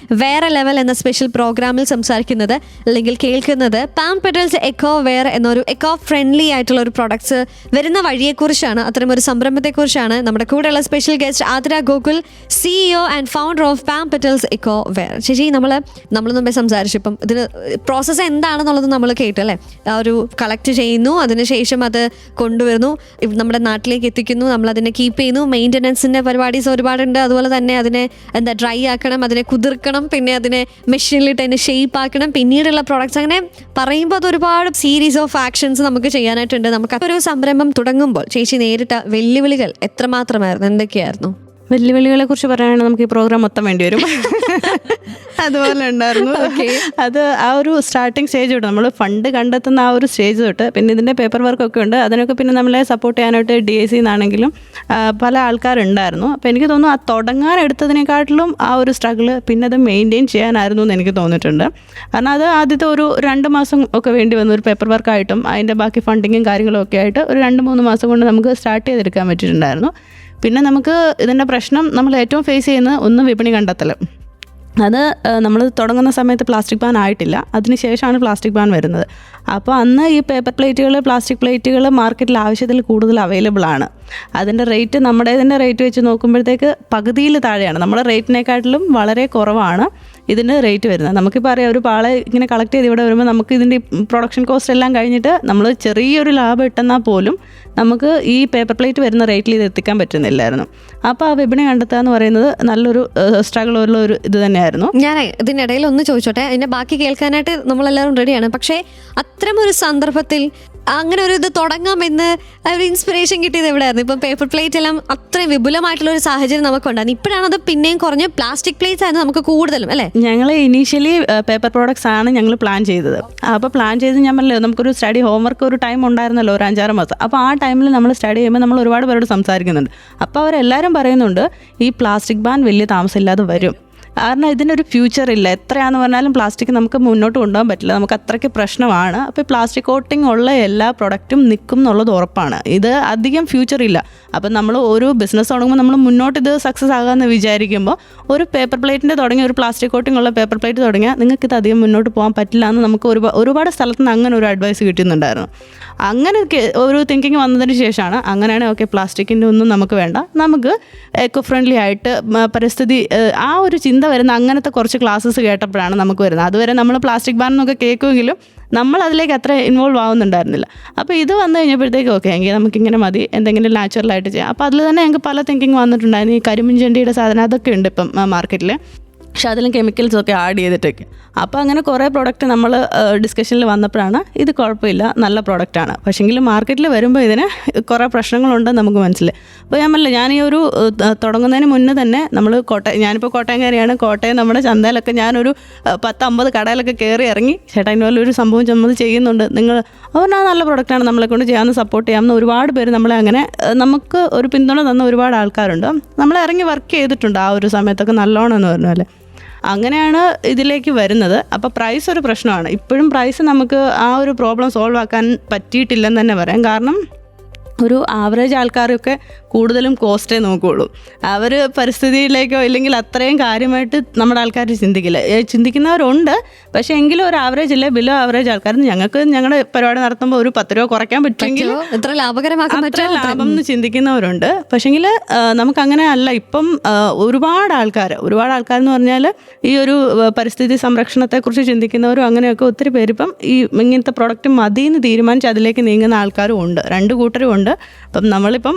വേറെ ലെവൽ എന്ന സ്പെഷ്യൽ പ്രോഗ്രാമിൽ സംസാരിക്കുന്നത് അല്ലെങ്കിൽ കേൾക്കുന്നത് പാം പെറ്റൽസ് എക്കോവെയർ എന്നൊരു എക്കോ ഫ്രണ്ട്ലി ആയിട്ടുള്ള ഒരു പ്രൊഡക്ട്സ് വരുന്ന വഴിയെക്കുറിച്ചാണ്. അത്തരം ഒരു സംരംഭത്തെക്കുറിച്ചാണ്. നമ്മുടെ കൂടെയുള്ള special guest Athira Gokul, CEO and founder of palm petals ecoware. ചേച്ചി, നമ്മൾ മുമ്പേ സംസാരിച്ചു. ഇപ്പം ഇതിന് പ്രോസസ്സ് എന്താണെന്നുള്ളത് നമ്മൾ കേട്ടു അല്ലേ? ഒരു കളക്ട് ചെയ്യുന്നു, അതിനുശേഷം അത് കൊണ്ടുവരുന്നു, നമ്മുടെ നാട്ടിലേക്ക് എത്തിക്കുന്നു, നമ്മൾ അതിനെ കീപ്പ് ചെയ്യുന്നു, മെയിൻ്റനൻസിൻ്റെ പരിപാടീസ് ഒരുപാടുണ്ട്. അതുപോലെ തന്നെ അതിനെ ഡ്രൈ ആക്കണം, അതിനെ കുതിർക്കണം, പിന്നെ അതിനെ മെഷീനിലിട്ട് അതിനെ ഷേപ്പ് ആക്കണം, പിന്നീടുള്ള പ്രോഡക്ട്സ്. അങ്ങനെ പറയുമ്പോൾ അത് ഒരുപാട് സീരീസ് ഓഫ് ആക്ഷൻസ് നമുക്ക് ചെയ്യാനായിട്ടുണ്ട്. നമുക്ക് ഒരു സംരംഭം തുടങ്ങുമ്പോൾ ചേച്ചി നേരിട്ട വെല്ലുവിളികൾ എത്രമാത്രമായിരുന്നു, എന്തൊക്കെയായിരുന്നു? വെല്ലുവിളികളെ കുറിച്ച് പറയുകയാണെങ്കിൽ നമുക്ക് ഈ പ്രോഗ്രാം മൊത്തം വേണ്ടി വരും. അതുപോലെ ഉണ്ടായിരുന്നു. അത് ആ ഒരു സ്റ്റാർട്ടിങ് സ്റ്റേജ് തൊട്ട് നമ്മൾ ഫണ്ട് കണ്ടെത്തുന്ന ആ ഒരു സ്റ്റേജ് തൊട്ട് പിന്നെ ഇതിൻ്റെ പേപ്പർ വർക്കൊക്കെ ഉണ്ട്. അതിനൊക്കെ പിന്നെ നമ്മളെ സപ്പോർട്ട് ചെയ്യാനായിട്ട് DIC നിന്നാണെങ്കിലും പല ആൾക്കാരുണ്ടായിരുന്നു. അപ്പോൾ എനിക്ക് തോന്നുന്നു ആ തുടങ്ങാൻ എടുത്തതിനെക്കാട്ടിലും ആ ഒരു സ്ട്രഗിൾ പിന്നെ അത് മെയിൻറ്റെയിൻ ചെയ്യാനായിരുന്നു എന്ന് എനിക്ക് തോന്നിയിട്ടുണ്ട്. കാരണം അത് ആദ്യത്തെ ഒരു 2 മാസം ഒക്കെ വേണ്ടി വന്നു. ഒരു പേപ്പർ വർക്കായിട്ടും അതിൻ്റെ ബാക്കി ഫണ്ടിങ്ങും കാര്യങ്ങളും ഒക്കെ ആയിട്ട് ഒരു 2-3 മാസം കൊണ്ട് നമുക്ക് സ്റ്റാർട്ട് ചെയ്തെടുക്കാൻ പറ്റിയിട്ടുണ്ടായിരുന്നു. പിന്നെ നമുക്ക് ഇതിൻ്റെ പ്രശ്നം നമ്മൾ ഏറ്റവും ഫേസ് ചെയ്യുന്നത് ഒന്ന് വിപണി കണ്ടെത്തൽ. അത് നമ്മൾ തുടങ്ങുന്ന സമയത്ത് പ്ലാസ്റ്റിക് ബാൻ ആയിട്ടില്ല, അതിനുശേഷമാണ് പ്ലാസ്റ്റിക് ബാൻ വരുന്നത്. അപ്പോൾ അന്ന് ഈ പേപ്പർ പ്ലേറ്റുകൾ, പ്ലാസ്റ്റിക് പ്ലേറ്റുകൾ മാർക്കറ്റിൽ ആവശ്യത്തിൽ കൂടുതൽ അവൈലബിൾ ആണ്. അതിൻ്റെ റേറ്റ് നമ്മുടേതിൻ്റെ റേറ്റ് വെച്ച് നോക്കുമ്പോഴത്തേക്ക് പകുതിയിൽ താഴെയാണ്. നമ്മുടെ റേറ്റിനെക്കാട്ടിലും വളരെ കുറവാണ് ഇതിൻ്റെ റേറ്റ് വരുന്നത്. നമുക്കിപ്പോൾ അറിയാം, ഒരു പാള ഇങ്ങനെ കളക്ട് ചെയ്ത് ഇവിടെ വരുമ്പോൾ നമുക്ക് ഇതിൻ്റെ പ്രൊഡക്ഷൻ കോസ്റ്റ് എല്ലാം കഴിഞ്ഞിട്ട് നമ്മൾ ചെറിയൊരു ലാഭം ഇട്ടെന്നാൽ പോലും നമുക്ക് ഈ പേപ്പർ പ്ലേറ്റ് വരുന്ന റേറ്റിൽ ഇത് എത്തിക്കാൻ പറ്റുന്നില്ലായിരുന്നു. അപ്പോൾ ആ വിപണി കണ്ടെത്തുക എന്ന് പറയുന്നത് നല്ലൊരു സ്ട്രഗിൾ ഉള്ള ഒരു ഇത് തന്നെയായിരുന്നു. ഞാൻ ഇതിനിടയിൽ ഒന്ന് ചോദിച്ചോട്ടെ, അതിൻ്റെ ബാക്കി കേൾക്കാനായിട്ട് നമ്മളെല്ലാവരും റെഡിയാണ്. പക്ഷേ അത്തരമൊരു സന്ദർഭത്തിൽ അങ്ങനെ ഒരു ഇത് തുടങ്ങാമെന്ന് ഒരു ഇൻസ്പിറേഷൻ കിട്ടിയത് എവിടെയായിരുന്നു? ഇപ്പം പേപ്പർ പ്ലേറ്റ് എല്ലാം അത്രയും വിപുലമായിട്ടുള്ള ഒരു സാഹചര്യം നമുക്കുണ്ടായിരുന്നു. ഇപ്പോഴാണത് പിന്നെയും കുറഞ്ഞ് പ്ലാസ്റ്റിക് പ്ലേറ്റ്സ് ആയിരുന്നു നമുക്ക് കൂടുതലും അല്ലേ? ഞങ്ങൾ ഇനീഷ്യലി പേപ്പർ പ്രോഡക്ട്സ് ആണ് ഞങ്ങൾ പ്ലാൻ ചെയ്തത്. അപ്പോൾ പ്ലാൻ ചെയ്ത് ഞാൻ പറഞ്ഞില്ലേ, നമുക്കൊരു സ്റ്റഡി ഹോംവർക്ക് ഒരു ടൈം ഉണ്ടായിരുന്നല്ലോ, ഒരു 5-6 മാസം. അപ്പോൾ ആ ടൈമിൽ നമ്മൾ സ്റ്റഡി ചെയ്യുമ്പോൾ നമ്മൾ ഒരുപാട് പേരോട് സംസാരിക്കുന്നുണ്ട്. അപ്പോൾ അവരെല്ലാവരും പറയുന്നുണ്ട് ഈ പ്ലാസ്റ്റിക് ബാൻ വലിയ താമസമില്ലാതെ വരും. കാരണം ഇതിനൊരു ഫ്യൂച്ചർ ഇല്ല. എത്രയാണെന്ന് പറഞ്ഞാലും പ്ലാസ്റ്റിക് നമുക്ക് മുന്നോട്ട് കൊണ്ടുപോകാൻ പറ്റില്ല, നമുക്ക് അത്രയ്ക്ക് പ്രശ്നമാണ്. അപ്പോൾ പ്ലാസ്റ്റിക് കോട്ടിംഗ് ഉള്ള എല്ലാ പ്രൊഡക്റ്റും നിൽക്കും എന്നുള്ളത് ഉറപ്പാണ്. ഇത് അധികം ഫ്യൂച്ചർ ഇല്ല. അപ്പം നമ്മൾ ഒരു ബിസിനസ് തുടങ്ങുമ്പോൾ നമ്മൾ മുന്നോട്ട് ഇത് സക്സസ് ആകാമെന്ന് വിചാരിക്കുമ്പോൾ ഒരു പേപ്പർ പ്ലേറ്റിൻ്റെ തുടങ്ങി ഒരു പ്ലാസ്റ്റിക് കോട്ടിംഗ് ഉള്ള പേപ്പർ പ്ലേറ്റ് തുടങ്ങിയാൽ നിങ്ങൾക്ക് ഇത് അധികം മുന്നോട്ട് പോകാൻ പറ്റില്ല എന്ന് നമുക്ക് ഒരുപാട് സ്ഥലത്ത് നിന്ന് അങ്ങനെ ഒരു അഡ്വൈസ് കിട്ടുന്നുണ്ടായിരുന്നു. അങ്ങനെ ഒരു തിങ്കിങ് വന്നതിന് ശേഷമാണ് അങ്ങനെയാണ് ഓക്കെ, പ്ലാസ്റ്റിക്കിൻ്റെ ഒന്നും നമുക്ക് വേണ്ട, നമുക്ക് എക്കോ ഫ്രണ്ട്ലി ആയിട്ട് പരിസ്ഥിതി ആ ഒരു ചിന്ത വരുന്ന അങ്ങനത്തെ കുറച്ച് ക്ലാസ്സസ് കേട്ടപ്പോഴാണ് നമുക്ക് വരുന്നത്. അതുവരെ നമ്മൾ പ്ലാസ്റ്റിക് ബാൻ എന്നൊക്കെ കേൾക്കുമെങ്കിലും നമ്മൾ അതിലേക്ക് അത്ര ഇൻവോൾവ് ആവുന്നുണ്ടായിരുന്നില്ല. അപ്പോൾ ഇത് വന്നു കഴിഞ്ഞപ്പോഴത്തേക്ക് ഓക്കെ, എങ്കിൽ നമുക്കിങ്ങനെ മതി, എന്തെങ്കിലും നാച്ചുറലായിട്ട് ചെയ്യാം. അപ്പോൾ അതിൽ തന്നെ ഞങ്ങൾക്ക് പല തിങ്കിങ് വന്നിട്ടുണ്ടായിരുന്നു. ഈ കരിമ്പിൻചണ്ടിയുടെ സാധനം അതൊക്കെ ഉണ്ട് ഇപ്പം മാർക്കറ്റിൽ. പക്ഷെ അതിലും കെമിക്കൽസൊക്കെ ആഡ് ചെയ്തിട്ടൊക്കെ. അപ്പോൾ അങ്ങനെ കുറേ പ്രോഡക്റ്റ് നമ്മൾ ഡിസ്കഷനിൽ വന്നപ്പോഴാണ് ഇത് കുഴപ്പമില്ല, നല്ല പ്രോഡക്റ്റാണ്. പക്ഷേങ്കിൽ മാർക്കറ്റിൽ വരുമ്പോൾ ഇതിന് കുറേ പ്രശ്നങ്ങളുണ്ടെന്ന് നമുക്ക് മനസ്സിലായി. അപ്പോൾ ഞാൻ ഈ ഒരു തുടങ്ങുന്നതിന് മുന്നേ തന്നെ നമ്മൾ ഞാനിപ്പോൾ കോട്ടയംകാരിയാണ്. കോട്ടയം നമ്മുടെ ചന്തയിലൊക്കെ ഞാനൊരു 10-50 കടയിലൊക്കെ കയറി ഇറങ്ങി, ചേട്ടാ ഇതുപോലെ ഒരു സംഭവം നമ്മൾ ചെയ്യുന്നുണ്ട്, നിങ്ങൾ അവനാ നല്ല പ്രോഡക്റ്റാണ്, നമ്മളെ കൊണ്ട് ചെയ്യാമെന്ന് സപ്പോർട്ട് ചെയ്യാമെന്ന് ഒരുപാട് പേര് നമ്മളെ അങ്ങനെ നമുക്ക് ഒരു പിന്തുണ തന്ന ഒരുപാട് ആൾക്കാരുണ്ട്. നമ്മളെ ഇറങ്ങി വർക്ക് ചെയ്തിട്ടുണ്ട് ആ ഒരു സമയത്തൊക്കെ നല്ലോണം എന്ന് പറഞ്ഞാൽ. അങ്ങനെയാണ് ഇതിലേക്ക് വരുന്നത്. അപ്പോൾ പ്രൈസ് ഒരു പ്രശ്നമാണ്. ഇപ്പോഴും പ്രൈസ് നമുക്ക് ആ ഒരു പ്രോബ്ലം സോൾവ് ആക്കാൻ പറ്റിയിട്ടില്ലെന്ന് തന്നെ പറയാം. കാരണം ഒരു ആവറേജ് ആൾക്കാരൊക്കെ കൂടുതലും കോസ്റ്റേ നോക്കുകയുള്ളൂ. അവർ പരിസ്ഥിതിയിലേക്കോ ഇല്ലെങ്കിൽ അത്രയും കാര്യമായിട്ട് നമ്മുടെ ആൾക്കാർ ചിന്തിക്കുന്നവരുണ്ട്. പക്ഷേ എങ്കിലും ഒരു ആവറേജ് ഇല്ലേ, ബിലോ ആവറേജ് ആൾക്കാർ ഞങ്ങൾക്ക് ഞങ്ങളുടെ പരിപാടി നടത്തുമ്പോൾ ഒരു 10 രൂപ കുറയ്ക്കാൻ പറ്റുമെങ്കിൽ എത്ര ലാഭകരമാക്കാൻ അത്ര ലാഭം എന്ന് ചിന്തിക്കുന്നവരുണ്ട്. പക്ഷേങ്കിൽ നമുക്കങ്ങനെ അല്ല. ഇപ്പം ഒരുപാട് ആൾക്കാർ എന്ന് പറഞ്ഞാൽ ഈ ഒരു പരിസ്ഥിതി സംരക്ഷണത്തെക്കുറിച്ച് ചിന്തിക്കുന്നവരും അങ്ങനെയൊക്കെ ഒത്തിരി പേര് ഇപ്പം ഈ ഇങ്ങനത്തെ പ്രോഡക്റ്റ് മതിയെന്ന് തീരുമാനിച്ച് അതിലേക്ക് നീങ്ങുന്ന ആൾക്കാരും ഉണ്ട്. 2 കൂട്ടരും ഉണ്ട്. അപ്പം നമ്മളിപ്പം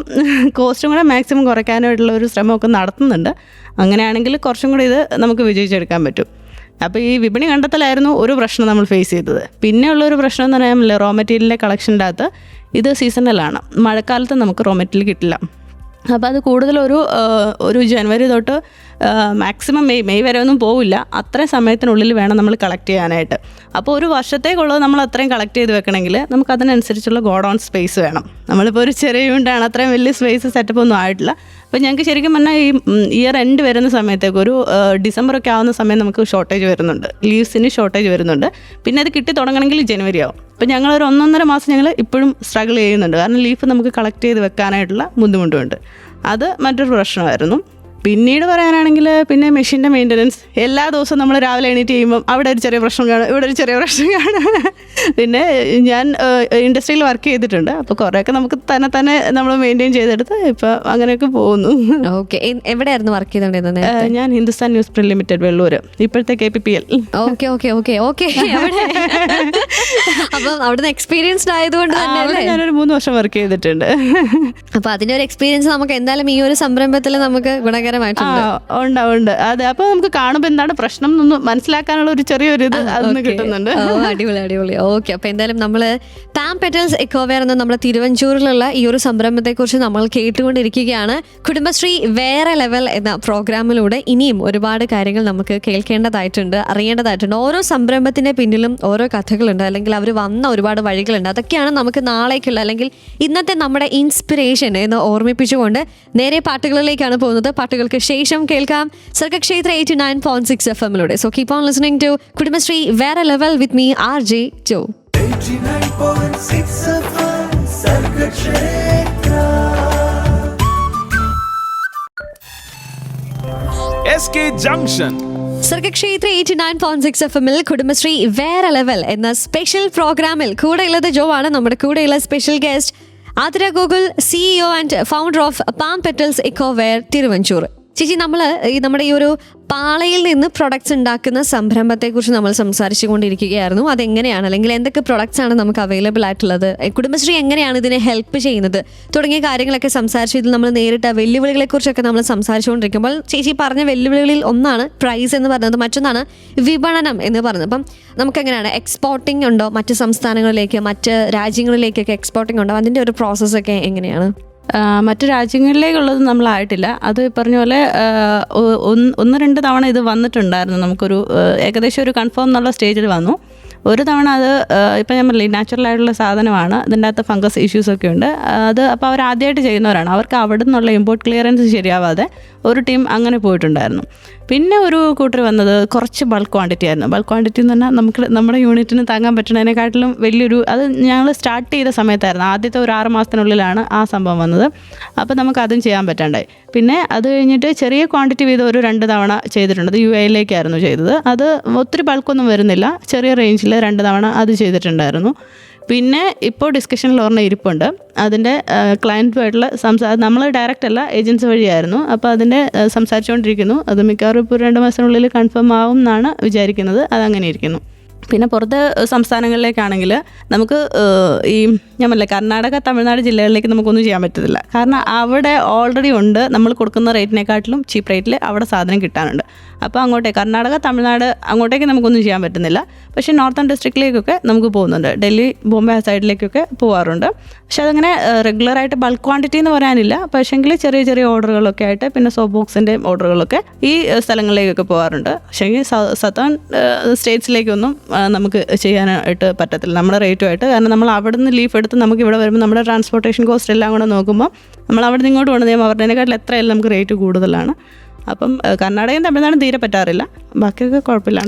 കോസ്റ്റും കൂടെ മാക്സിമം കുറയ്ക്കാനായിട്ടുള്ള ഒരു ശ്രമമൊക്കെ നടത്തുന്നുണ്ട്. അങ്ങനെയാണെങ്കിൽ കുറച്ചും കൂടി ഇത് നമുക്ക് വിജയിച്ചെടുക്കാൻ പറ്റും. അപ്പോൾ ഈ വിപണി കണ്ടെത്തലായിരുന്നു ഒരു പ്രശ്നം നമ്മൾ ഫേസ് ചെയ്തത്. പിന്നെയുള്ളൊരു പ്രശ്നം എന്ന് പറയാൻ റോ മെറ്റീരിയലിൻ്റെ കളക്ഷൻ്റെ അകത്ത് ഇത് സീസണലാണ്. മഴക്കാലത്ത് നമുക്ക് റോ മെറ്റീരിയൽ കിട്ടില്ല. അപ്പോൾ അത് കൂടുതലൊരു ജനുവരി തൊട്ട് മാക്സിമം മെയ് വരെ ഒന്നും പോവില്ല. അത്രയും സമയത്തിനുള്ളിൽ വേണം നമ്മൾ കളക്ട് ചെയ്യാനായിട്ട്. അപ്പോൾ ഒരു വർഷത്തേക്കുള്ളത് നമ്മൾ അത്രയും കളക്ട് ചെയ്ത് വെക്കണമെങ്കിൽ നമുക്ക് അതിനനുസരിച്ചുള്ള ഗോഡൗൺ സ്പേസ് വേണം. നമ്മളിപ്പോൾ ഒരു ചെറിയ യൂണിറ്റാണ്, അത്രയും വലിയ സ്പേസ് സെറ്റപ്പ് ഒന്നും ആയിട്ടില്ല. അപ്പോൾ ഞങ്ങൾക്ക് ശരിക്കും പറഞ്ഞാൽ ഈ ഇയർ എൻഡ് വരുന്ന സമയത്തേക്ക് ഒരു ഡിസംബറൊക്കെ ആവുന്ന സമയം നമുക്ക് ഷോർട്ടേജ് വരുന്നുണ്ട്, ലീവ്സിന് ഷോർട്ടേജ് വരുന്നുണ്ട്. പിന്നെ അത് കിട്ടി തുടങ്ങണമെങ്കിൽ ജനുവരി ആവും. അപ്പോൾ ഞങ്ങളൊരു 1.5 മാസം ഞങ്ങൾ ഇപ്പോഴും സ്ട്രഗിൾ ചെയ്യുന്നുണ്ട്. കാരണം ലീഫ് നമുക്ക് കളക്ട് ചെയ്ത് വെക്കാനായിട്ടുള്ള ബുദ്ധിമുട്ടുമുണ്ട്. അത് മറ്റൊരു പ്രശ്നമായിരുന്നു. പിന്നീട് പറയാനാണെങ്കിൽ പിന്നെ മെഷീൻ്റെ മെയിൻ്റനൻസ്. എല്ലാ ദിവസവും നമ്മൾ രാവിലെ എണീറ്റ് ചെയ്യുമ്പം അവിടെ ഒരു ചെറിയ പ്രശ്നം കാണും, ഇവിടെ ഒരു ചെറിയ പ്രശ്നം കാണും. പിന്നെ ഞാൻ ഇൻഡസ്ട്രിയിൽ വർക്ക് ചെയ്തിട്ടുണ്ട്. അപ്പോൾ കുറേയൊക്കെ നമുക്ക് തന്നെ നമ്മൾ മെയിൻറ്റെയിൻ ചെയ്തെടുത്ത് ഇപ്പോൾ അങ്ങനെയൊക്കെ പോകുന്നു. ഓക്കെ, എവിടെയായിരുന്നു വർക്ക് ചെയ്തോണ്ടിരുന്നത്? ഞാൻ Hindustan news print limited, Vellur, ഇപ്പോഴത്തെ KPPL. ഓക്കെ. അപ്പം അവിടുന്ന് എക്സ്പീരിയൻസ്ഡ് ആയതുകൊണ്ട് തന്നെ ഞാനൊരു 3 വർഷം വർക്ക് ചെയ്തിട്ടുണ്ട്. അപ്പോൾ അതിൻ്റെ ഒരു എക്സ്പീരിയൻസ് നമുക്ക് എന്തായാലും ഈ ഒരു സംരംഭത്തിൽ നമുക്ക് ഉണ്ട്. അതെ, അപ്പൊ നമുക്ക് കാണുമ്പോൾ എന്താണ് പ്രശ്നം എന്നൊന്ന് മനസ്സിലാക്കാനുള്ള ഒരു ചെറിയൊരു ഇത് അതൊന്ന് കിട്ടുന്നുണ്ട്. അടിപൊളി. ഓക്കെ, അപ്പൊ എന്തായാലും നമ്മള് പാം പെറ്റൽസ് എക്കോവെയർ എന്ന നമ്മുടെ തിരുവഞ്ചൂരിലുള്ള ഈ ഒരു സംരംഭത്തെ കുറിച്ച് നമ്മൾ കേട്ടുകൊണ്ടിരിക്കുകയാണ്. കുടുംബശ്രീ വേറെ ലെവൽ എന്ന പ്രോഗ്രാമിലൂടെ ഇനിയും ഒരുപാട് കാര്യങ്ങൾ നമുക്ക് കേൾക്കേണ്ടതായിട്ടുണ്ട്, അറിയേണ്ടതായിട്ടുണ്ട്. ഓരോ സംരംഭത്തിന്റെ പിന്നിലും ഓരോ കഥകളുണ്ട്, അല്ലെങ്കിൽ അവർ വന്ന ഒരുപാട് വഴികളുണ്ട്. അതൊക്കെയാണ് നമുക്ക് നാളേക്കുള്ള അല്ലെങ്കിൽ ഇന്നത്തെ നമ്മുടെ ഇൻസ്പിറേഷൻ എന്ന് ഓർമ്മിപ്പിച്ചുകൊണ്ട് നേരെ പാട്ടുകളിലേക്കാണ് പോകുന്നത്. പാട്ടുകൾക്ക് ശേഷം കേൾക്കാം സർഗക്ഷേത്ര 89.6 FM-ലൂടെ. So keep on listening to Kudumbashree വേറെ level with me RJ Jo. 89.6 FM Sargakshetra. SK Junction. Sargakshetra 89.6 FM-ൽ കുടുംബശ്രീ വേറെ ലെവൽ എന്ന സ്പെഷ്യൽ പ്രോഗ്രാമിൽ കൂടെയുള്ളത് ജോ ആണ്. നമ്മുടെ കൂടെയുള്ള special guest Athira Gokul, CEO and founder of palm petals എക്കോവെയർ, Thiruvanchoor. ചേച്ചി, നമ്മുടെ ഈ ഒരു പാളയിൽ നിന്ന് പ്രൊഡക്ട്സ് ഉണ്ടാക്കുന്ന സംരംഭത്തെക്കുറിച്ച് നമ്മൾ സംസാരിച്ചു കൊണ്ടിരിക്കുകയായിരുന്നു. അതെങ്ങനെയാണ്, അല്ലെങ്കിൽ എന്തൊക്കെ പ്രൊഡക്ട്സ് ആണ് നമുക്ക് അവൈലബിൾ ആയിട്ടുള്ളത്, കുടുംബശ്രീ എങ്ങനെയാണ് ഇതിനെ ഹെൽപ്പ് ചെയ്യുന്നത് തുടങ്ങിയ കാര്യങ്ങളൊക്കെ സംസാരിച്ചു. ഇതിൽ നമ്മൾ നേരിട്ട വെല്ലുവിളികളെ കുറിച്ചൊക്കെ നമ്മൾ സംസാരിച്ചുകൊണ്ടിരിക്കുമ്പോൾ ചേച്ചി പറഞ്ഞ വെല്ലുവിളികളിൽ ഒന്നാണ് പ്രൈസ് എന്ന് പറയുന്നത്, മറ്റൊന്നാണ് വിപണനം എന്ന് പറയുന്നത്. അപ്പം നമുക്കെങ്ങനെയാണ് എക്സ്പോർട്ടിംഗ് ഉണ്ടോ, മറ്റ് സംസ്ഥാനങ്ങളിലേക്ക് മറ്റ് രാജ്യങ്ങളിലേക്കൊക്കെ എക്സ്പോർട്ടിംഗ് ഉണ്ടോ, അതിൻ്റെ ഒരു പ്രോസസ്സൊക്കെ എങ്ങനെയാണ്? മറ്റു രാജ്യങ്ങളിലേക്കുള്ളത് നമ്മളായിട്ടില്ല. അത് പറഞ്ഞ പോലെ 1-2 തവണ ഇത് വന്നിട്ടുണ്ടായിരുന്നു. നമുക്കൊരു ഏകദേശം ഒരു കൺഫേം എന്നുള്ള സ്റ്റേജിൽ വന്നു. ഒരു തവണ അത് ഇപ്പം ഞാൻ പറഞ്ഞില്ലേ, നാച്ചുറലായിട്ടുള്ള സാധനമാണ്, ഇതിൻ്റെ അകത്ത് ഫംഗസ് ഇഷ്യൂസൊക്കെ ഉണ്ട്. അത് അപ്പോൾ അവർ ആദ്യമായിട്ട് ചെയ്യുന്നവരാണ്. അവർക്ക് അവിടെ നിന്നുള്ള ഇമ്പോർട്ട് ക്ലിയറൻസ് ശരിയാവാതെ ഒരു ടീം അങ്ങനെ പോയിട്ടുണ്ടായിരുന്നു. പിന്നെ ഒരു കൂട്ടർ വന്നത് കുറച്ച് ബൾക്ക് ക്വാണ്ടിറ്റി ആയിരുന്നു. ബൾക്ക് ക്വാണ്ടിറ്റി എന്ന് പറഞ്ഞാൽ നമ്മുടെ യൂണിറ്റിന് താങ്ങാൻ പറ്റുന്നതിനെക്കാട്ടിലും വലിയൊരു, അത് ഞങ്ങൾ സ്റ്റാർട്ട് ചെയ്ത സമയത്തായിരുന്നു. ആദ്യത്തെ ഒരു 6 മാസത്തിനുള്ളിലാണ് ആ സംഭവം വന്നത്. അപ്പോൾ നമുക്ക് അതും ചെയ്യാൻ പറ്റാണ്ടായി. പിന്നെ അത് കഴിഞ്ഞിട്ട് ചെറിയ ക്വാണ്ടിറ്റി വീതം ഒരു 2 തവണ ചെയ്തിട്ടുണ്ട്. അത് UAE-ലേക്കായിരുന്നു ചെയ്തത്. അത് ഒത്തിരി ബൾക്കൊന്നും വരുന്നില്ല, ചെറിയ റേഞ്ചിൽ 2 തവണ അത് ചെയ്തിട്ടുണ്ടായിരുന്നു. പിന്നെ ഇപ്പോൾ ഡിസ്കഷനിൽ ഒരെണ്ണം ഇരിപ്പുണ്ട്. അതിൻ്റെ ക്ലയൻറ്റുമായിട്ടുള്ള നമ്മൾ ഡയറക്റ്റ് അല്ല, ഏജൻസി വഴിയായിരുന്നു. അപ്പോൾ അതിൻ്റെ സംസാരിച്ചുകൊണ്ടിരിക്കുന്നു. അത് മിക്കവാറും ഇപ്പോൾ 2 മാസത്തിനുള്ളിൽ കൺഫേം ആവും എന്നാണ് വിചാരിക്കുന്നത്. അതങ്ങനെ ഇരിക്കുന്നു. പിന്നെ പുറത്തെ സംസ്ഥാനങ്ങളിലേക്കാണെങ്കിൽ നമുക്ക് ഈ ഞാൻ പറഞ്ഞില്ല, കർണാടക, തമിഴ്നാട് ജില്ലകളിലേക്ക് നമുക്കൊന്നും ചെയ്യാൻ പറ്റത്തില്ല. കാരണം അവിടെ ഓൾറെഡി ഉണ്ട്, നമ്മൾ കൊടുക്കുന്ന റേറ്റിനെക്കാട്ടിലും ചീപ്പ് റേറ്റിൽ അവിടെ സാധനം കിട്ടാനുണ്ട്. അപ്പോൾ അങ്ങോട്ടേക്ക് കർണാടക, തമിഴ്നാട് അങ്ങോട്ടേക്ക് നമുക്കൊന്നും ചെയ്യാൻ പറ്റുന്നില്ല. പക്ഷേ നോർത്തേൺ ഡിസ്ട്രിക്റ്റിലേക്കൊക്കെ നമുക്ക് പോകുന്നുണ്ട്. ഡൽഹി, ബോംബെ ആ സൈഡിലേക്കൊക്കെ പോകാറുണ്ട്. പക്ഷെ അതങ്ങനെ റെഗുലറായിട്ട് ബൾക്ക് ക്വാണ്ടിറ്റി എന്ന് പറയാനില്ല. പക്ഷേങ്കിൽ ചെറിയ ചെറിയ ഓർഡറുകളൊക്കെ ആയിട്ട്, പിന്നെ സോപ്പ് ബോക്സിൻ്റെ ഓർഡറുകളൊക്കെ ഈ സ്ഥലങ്ങളിലേക്കൊക്കെ പോകാറുണ്ട്. പക്ഷേ സതേൺ സ്റ്റേറ്റ്സിലേക്കൊന്നും നമുക്ക് ചെയ്യാനായിട്ട് പറ്റത്തില്ല നമ്മുടെ റേറ്റുമായിട്ട്. കാരണം നമ്മൾ അവിടെ നിന്ന് ലീഫ് എടുത്ത് നമുക്ക് ഇവിടെ വരുമ്പോൾ നമ്മുടെ ട്രാൻസ്പോർട്ടേഷൻ കോസ്റ്റ് എല്ലാം കൂടെ നോക്കുമ്പോൾ നമ്മൾ അവിടെ നിന്ന് ഇങ്ങോട്ട് കൊണ്ടുവന്ന് അവരുടേക്കാട്ടിൽ എത്രയായാലും നമുക്ക് റേറ്റ് കൂടുതലാണ്. അപ്പം കർണാടകയും തമിഴ്നാടും തീരെ പറ്റാറില്ല, ബാക്കിയൊക്കെ കുഴപ്പമില്ല.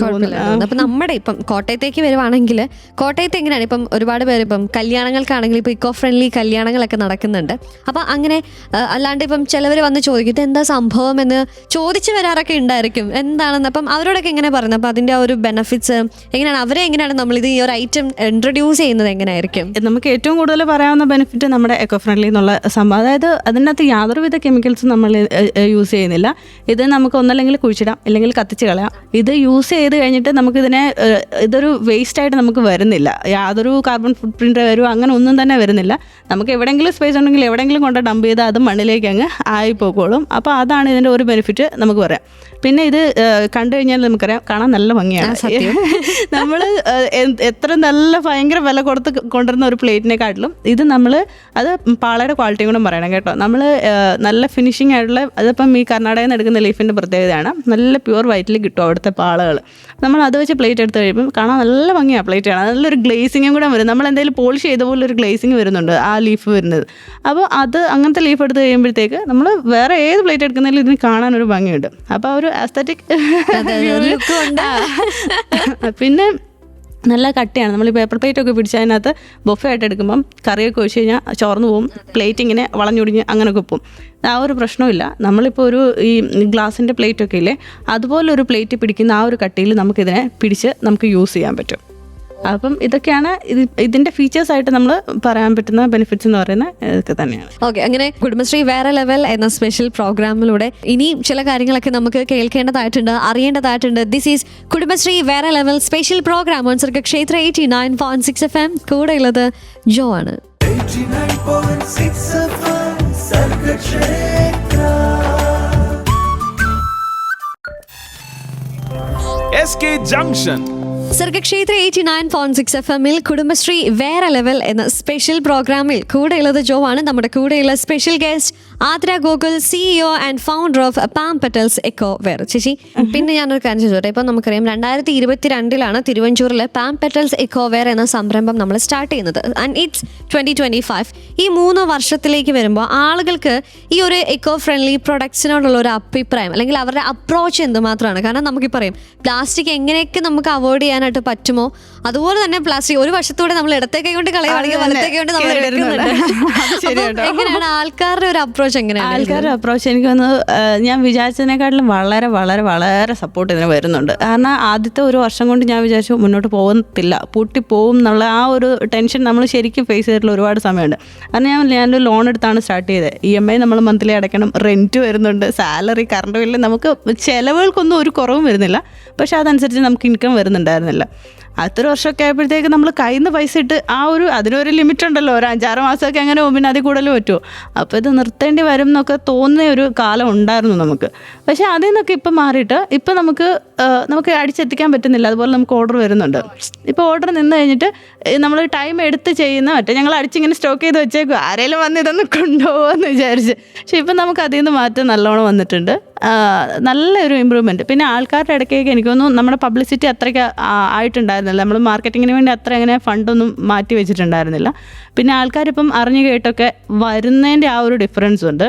അപ്പം നമ്മുടെ ഇപ്പം കോട്ടയത്തേക്ക് വരുവാണെങ്കിൽ കോട്ടയത്ത് എങ്ങനെയാണ് ഇപ്പം ഒരുപാട് പേര് ഇപ്പം കല്യാണങ്ങൾക്കാണെങ്കിൽ ഇപ്പം ഇക്കോ ഫ്രണ്ട്ലി കല്യാണങ്ങളൊക്കെ നടക്കുന്നുണ്ട്. അപ്പം അങ്ങനെ അല്ലാണ്ട് ഇപ്പം ചിലവർ വന്ന് ചോദിക്കും ഇത് എന്താ സംഭവം എന്ന് ചോദിച്ചു വരാറൊക്കെ ഉണ്ടായിരിക്കും എന്താണെന്ന്. അപ്പം അവരോടൊക്കെ എങ്ങനെ പറയുന്നത്? അപ്പം അതിൻ്റെ ആ ഒരു ബെനിഫിറ്റ്സ് എങ്ങനെയാണ്, അവരെ എങ്ങനെയാണ് നമ്മളിത് ഈ ഒരു ഐറ്റം ഇൻട്രൊഡ്യൂസ് ചെയ്യുന്നത് എങ്ങനെയായിരിക്കും? നമുക്ക് ഏറ്റവും കൂടുതൽ പറയാവുന്ന ബെനിഫിറ്റ് നമ്മുടെ എക്കോ ഫ്രണ്ട്ലി എന്നുള്ള സംഭവം. അതായത് അതിനകത്ത് യാതൊരുവിധ കെമിക്കൽസും നമ്മൾ യൂസ് ചെയ്യുന്നില്ല. ഇത് നമുക്ക് ഒന്നല്ലെങ്കിൽ കുഴിച്ചിടാം, അല്ലെങ്കിൽ കത്തിച്ച് കളയാം. ഇത് യൂസ് ചെയ്ത് കഴിഞ്ഞിട്ട് നമുക്കിതിനെ ഇതൊരു വേസ്റ്റായിട്ട് നമുക്ക് വരുന്നില്ല. യാതൊരു കാർബൺ ഫുട് പ്രിൻ്റ് വരുമോ അങ്ങനെ ഒന്നും തന്നെ വരുന്നില്ല. നമുക്ക് എവിടെയെങ്കിലും സ്പേസ് ഉണ്ടെങ്കിൽ എവിടെയെങ്കിലും കൊണ്ട് ഡംപ് ചെയ്താൽ അത് മണ്ണിലേക്ക് അങ്ങ് ആയിപ്പോക്കോളും. അപ്പോൾ അതാണ് ഇതിൻ്റെ ഒരു ബെനിഫിറ്റ് നമുക്ക് പറയാം. പിന്നെ ഇത് കണ്ടു കഴിഞ്ഞാൽ നമുക്കറിയാം കാണാൻ നല്ല ഭംഗിയാണ്. നമ്മൾ എത്ര നല്ല ഭയങ്കര വില കൊടുത്ത് കൊണ്ടുവരുന്ന ഒരു പ്ലേറ്റിനെക്കാട്ടിലും ഇത് നമ്മൾ അത് പാളയുടെ ക്വാളിറ്റിയും കൂടെ പറയണം കേട്ടോ. നമ്മൾ നല്ല ഫിനിഷിംഗ് ആയിട്ടുള്ള, അതിപ്പം ഈ കർണാടകയിൽ നിന്ന് എടുക്കുന്ന ലീഫിൻ്റെ പ്രത്യേകതയാണ്, നല്ല പ്യുവർ വൈറ്റിൽ കിട്ടും അവിടുത്തെ പാളകൾ. നമ്മൾ അത് വെച്ച് പ്ലേറ്റ് എടുത്ത് കഴിയുമ്പോൾ കാണാൻ നല്ല ഭംഗിയാണ്. പ്ലേറ്റാണ് നല്ലൊരു ഗ്ലേസിങ്ങും കൂടെ വരും. നമ്മൾ എന്തെങ്കിലും പോളിഷ് ചെയ്ത പോലെ ഒരു ഗ്ലേസിങ് വരുന്നുണ്ട് ആ ലീഫ് വരുന്നത്. അപ്പോൾ അത് അങ്ങനത്തെ ലീഫ് എടുത്ത് കഴിയുമ്പോഴത്തേക്ക് നമ്മൾ വേറെ ഏത് പ്ലേറ്റ് എടുക്കുന്നതിലും ഇതിന് കാണാനൊരു ഭംഗിയുണ്ട്. അപ്പോൾ ഒരു ആസ്തറ്റിക് പിന്നെ നല്ല കട്ടിയാണ്. നമ്മൾ ഈ പേപ്പർ പ്ലേറ്റ് ഒക്കെ പിടിച്ച് അതിനകത്ത് ബൊഫെ ആയിട്ട് എടുക്കുമ്പം കറിയൊക്കെ ഒഴിച്ച് കഴിഞ്ഞാൽ ചോർന്ന് പോകും, പ്ലേറ്റ് ഇങ്ങനെ വളഞ്ഞൊടിഞ്ഞ് അങ്ങനെയൊക്കെ പോകും. ആ ഒരു പ്രശ്നമില്ല. നമ്മളിപ്പോൾ ഒരു ഈ ഗ്ലാസിൻ്റെ പ്ലേറ്റൊക്കെ ഇല്ലേ, അതുപോലെ ഒരു പ്ലേറ്റ് പിടിക്കുന്ന ആ ഒരു കട്ടിയിൽ നമുക്കിതിനെ പിടിച്ച് നമുക്ക് യൂസ് ചെയ്യാൻ പറ്റും. അപ്പം ഇതൊക്കെയാണ് ഇതിൻ്റെ ഫീച്ചേഴ്സായിട്ട് നമ്മൾ പറയാൻ പറ്റുന്ന ബെനിഫിറ്റ്സ് എന്ന് പറയുന്നത് ഇതൊക്കെ തന്നെയാണ്. ഓക്കെ, അങ്ങനെ കുടുംബശ്രീ വേറെ ലെവൽ എന്ന സ്പെഷ്യൽ പ്രോഗ്രാമിലൂടെ ഇനിയും ചില കാര്യങ്ങളൊക്കെ നമുക്ക് കേൾക്കേണ്ടതായിട്ടുണ്ട്, അറിയേണ്ടതായിട്ടുണ്ട്. ദിസ് ഈസ് കുടുംബശ്രീ വേറെ level special program on Sargakshetra 89.6 FM. കൂടെ ഉള്ളത് ജോ ആണ്. 89.6 FM Sargakshetra. SK Junction. Sargakshetra 89.6 FM Kudumbashree വേറെ ലെവൽ എന്ന സ്പെഷ്യൽ പ്രോഗ്രാമിൽ കൂടെയുള്ളത് ജോ ആണ്. നമ്മുടെ കൂടെയുള്ള special guest Athira Gokul, CEO and founder of palm petals eco ware. ചേച്ചി, പിന്നെ ഞാനൊരു കാര്യം ചോദിച്ചോട്ടെ. ഇപ്പം നമുക്കറിയാം 2022 തിരുവഞ്ചൂരിൽ പാം പെറ്റൽസ് എക്കോ വെയർ എന്ന സംരംഭം നമ്മൾ സ്റ്റാർട്ട് ചെയ്യുന്നത്. And it's 2025. ഈ 3 വർഷത്തിലേക്ക് വരുമ്പോൾ ആളുകൾക്ക് ഈ ഒരു എക്കോ ഫ്രണ്ട്ലി പ്രൊഡക്ട്സിനോടുള്ള ഒരു അഭിപ്രായം അല്ലെങ്കിൽ അവരുടെ അപ്രോച്ച് എന്തുമാത്രമാണ്? കാരണം നമുക്ക് പറയാം പ്ലാസ്റ്റിക് എങ്ങനെയൊക്കെ നമുക്ക് അവോയ്ഡ് ചെയ്യാനായിട്ട് പറ്റുമോ അതുപോലെ തന്നെ പ്ലാസ്റ്റിക് ഒരു വശത്തൂടെ നമ്മൾ ഇടത്തേക്ക് കൊണ്ട് കളയുവാണെങ്കിൽ വലത്തേക്ക് കൊണ്ട് നമ്മൾ എടുക്കുന്നുണ്ട്. എങ്ങനെയാണ് ആൾക്കാരുടെ ഒരു അപ്രോച്ച്? എങ്ങനെയാണ് ആൾക്കാരുടെ അപ്രോച്ച്? എനിക്ക് തോന്നുന്നു ഞാൻ വിചാരിച്ചതിനെക്കാട്ടിലും വളരെ വളരെ വളരെ സപ്പോർട്ട് ഇതിന് വരുന്നുണ്ട്. കാരണം ആദ്യത്തെ ഒരു വർഷം കൊണ്ട് ഞാൻ വിചാരിച്ചു മുന്നോട്ട് പോകത്തില്ല, പൂട്ടിപ്പോവും എന്നുള്ള ആ ഒരു ടെൻഷൻ നമ്മൾ ശരിക്കും ഫേസ് ചെയ്തിട്ടുള്ള ഒരുപാട് സമയമുണ്ട്. കാരണം ഞാനൊരു ലോൺ എടുത്താണ് സ്റ്റാർട്ട് ചെയ്തത്. EMI നമ്മൾ മന്ത്ലി അടയ്ക്കണം, റെൻറ്റ് വരുന്നുണ്ട്, സാലറി, കറണ്ട് ബില്ല്, നമുക്ക് ചിലവുകൾക്കൊന്നും ഒരു കുറവും വരുന്നില്ല. പക്ഷേ അതനുസരിച്ച് നമുക്ക് ഇൻകം വരുന്നുണ്ടായിരുന്നില്ല. അടുത്തൊരു വർഷമൊക്കെ ആയപ്പോഴത്തേക്ക് നമ്മൾ കയ്യിൽ നിന്ന് പൈസ ഇട്ട് അതിനൊരു ലിമിറ്റ് ഉണ്ടല്ലോ, ഒരു 5-6 മാസമൊക്കെ അങ്ങനെ പോകും, പിന്നെ അതിൽ കൂടുതൽ പറ്റുമോ, അപ്പോൾ ഇത് നിർത്തേണ്ടി വരും എന്നൊക്കെ തോന്നുന്ന ഒരു കാലം ഉണ്ടായിരുന്നു നമുക്ക്. പക്ഷേ അതിൽ നിന്നൊക്കെ ഇപ്പം മാറിയിട്ട് ഇപ്പം നമുക്ക് അടിച്ചെത്തിക്കാൻ പറ്റുന്നില്ല. അതുപോലെ നമുക്ക് ഓർഡർ വരുന്നുണ്ട്. ഇപ്പോൾ ഓർഡർ നിന്ന് കഴിഞ്ഞിട്ട് നമ്മൾ ടൈം എടുത്ത് ചെയ്യുന്ന ഞങ്ങൾ അടിച്ചിങ്ങനെ സ്റ്റോക്ക് ചെയ്ത് വെച്ചേക്കും, ആരെങ്കിലും വന്ന് ഇതൊന്ന് കൊണ്ടുപോകുമെന്ന് വിചാരിച്ച്. പക്ഷേ ഇപ്പം നമുക്ക് അതിൽ നിന്ന് മാറ്റം നല്ലോണം വന്നിട്ടുണ്ട്, നല്ലൊരു ഇമ്പ്രൂവ്മെൻറ്റ്. പിന്നെ ആൾക്കാരുടെ ഇടയ്ക്കേക്ക് എനിക്ക് തോന്നുന്നു നമ്മുടെ പബ്ലിസിറ്റി അത്രയ്ക്ക് ആയിട്ടുണ്ടായിരുന്നില്ല. നമ്മൾ മാർക്കറ്റിങ്ങിന് വേണ്ടി അത്ര അങ്ങനെ ഫണ്ടൊന്നും മാറ്റി വെച്ചിട്ടുണ്ടായിരുന്നില്ല. പിന്നെ ആൾക്കാരിപ്പം അറിഞ്ഞു കേട്ടൊക്കെ വരുന്നതിൻ്റെ ആ ഒരു ഡിഫറൻസ് ഉണ്ട്.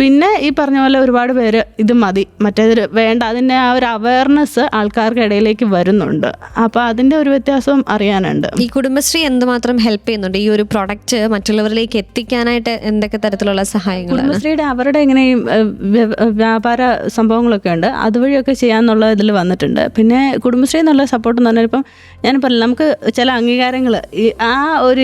പിന്നെ ഈ പറഞ്ഞ പോലെ ഒരുപാട് പേര് ഇത് മതി, മറ്റേത് വേണ്ട, അതിൻ്റെ ആ ഒരു അവയർനെസ് ആൾക്കാർക്ക് ഇടയിലേക്ക് വരുന്നുണ്ട്. അപ്പോൾ അതിൻ്റെ ഒരു വ്യത്യാസവും അറിയാനുണ്ട്. ഈ കുടുംബശ്രീ എന്തുമാത്രം ഹെൽപ്പ് ചെയ്യുന്നുണ്ട് ഈ ഒരു പ്രൊഡക്റ്റ് മറ്റുള്ളവരിലേക്ക് എത്തിക്കാനായിട്ട്? എന്തൊക്കെ തരത്തിലുള്ള സഹായങ്ങൾ? കുടുംബശ്രീയുടെ അവരുടെ ഇങ്ങനെ വ്യാപാര സംഭവങ്ങളൊക്കെ ഉണ്ട്, അതുവഴിയൊക്കെ ചെയ്യാന്നുള്ള ഇതിൽ വന്നിട്ടുണ്ട്. പിന്നെ കുടുംബശ്രീ എന്നുള്ള സപ്പോർട്ട് എന്ന് പറഞ്ഞാൽ ഇപ്പം ഞാൻ പറഞ്ഞില്ല, നമുക്ക് ചില അംഗീകാരങ്ങൾ ആ ഒരു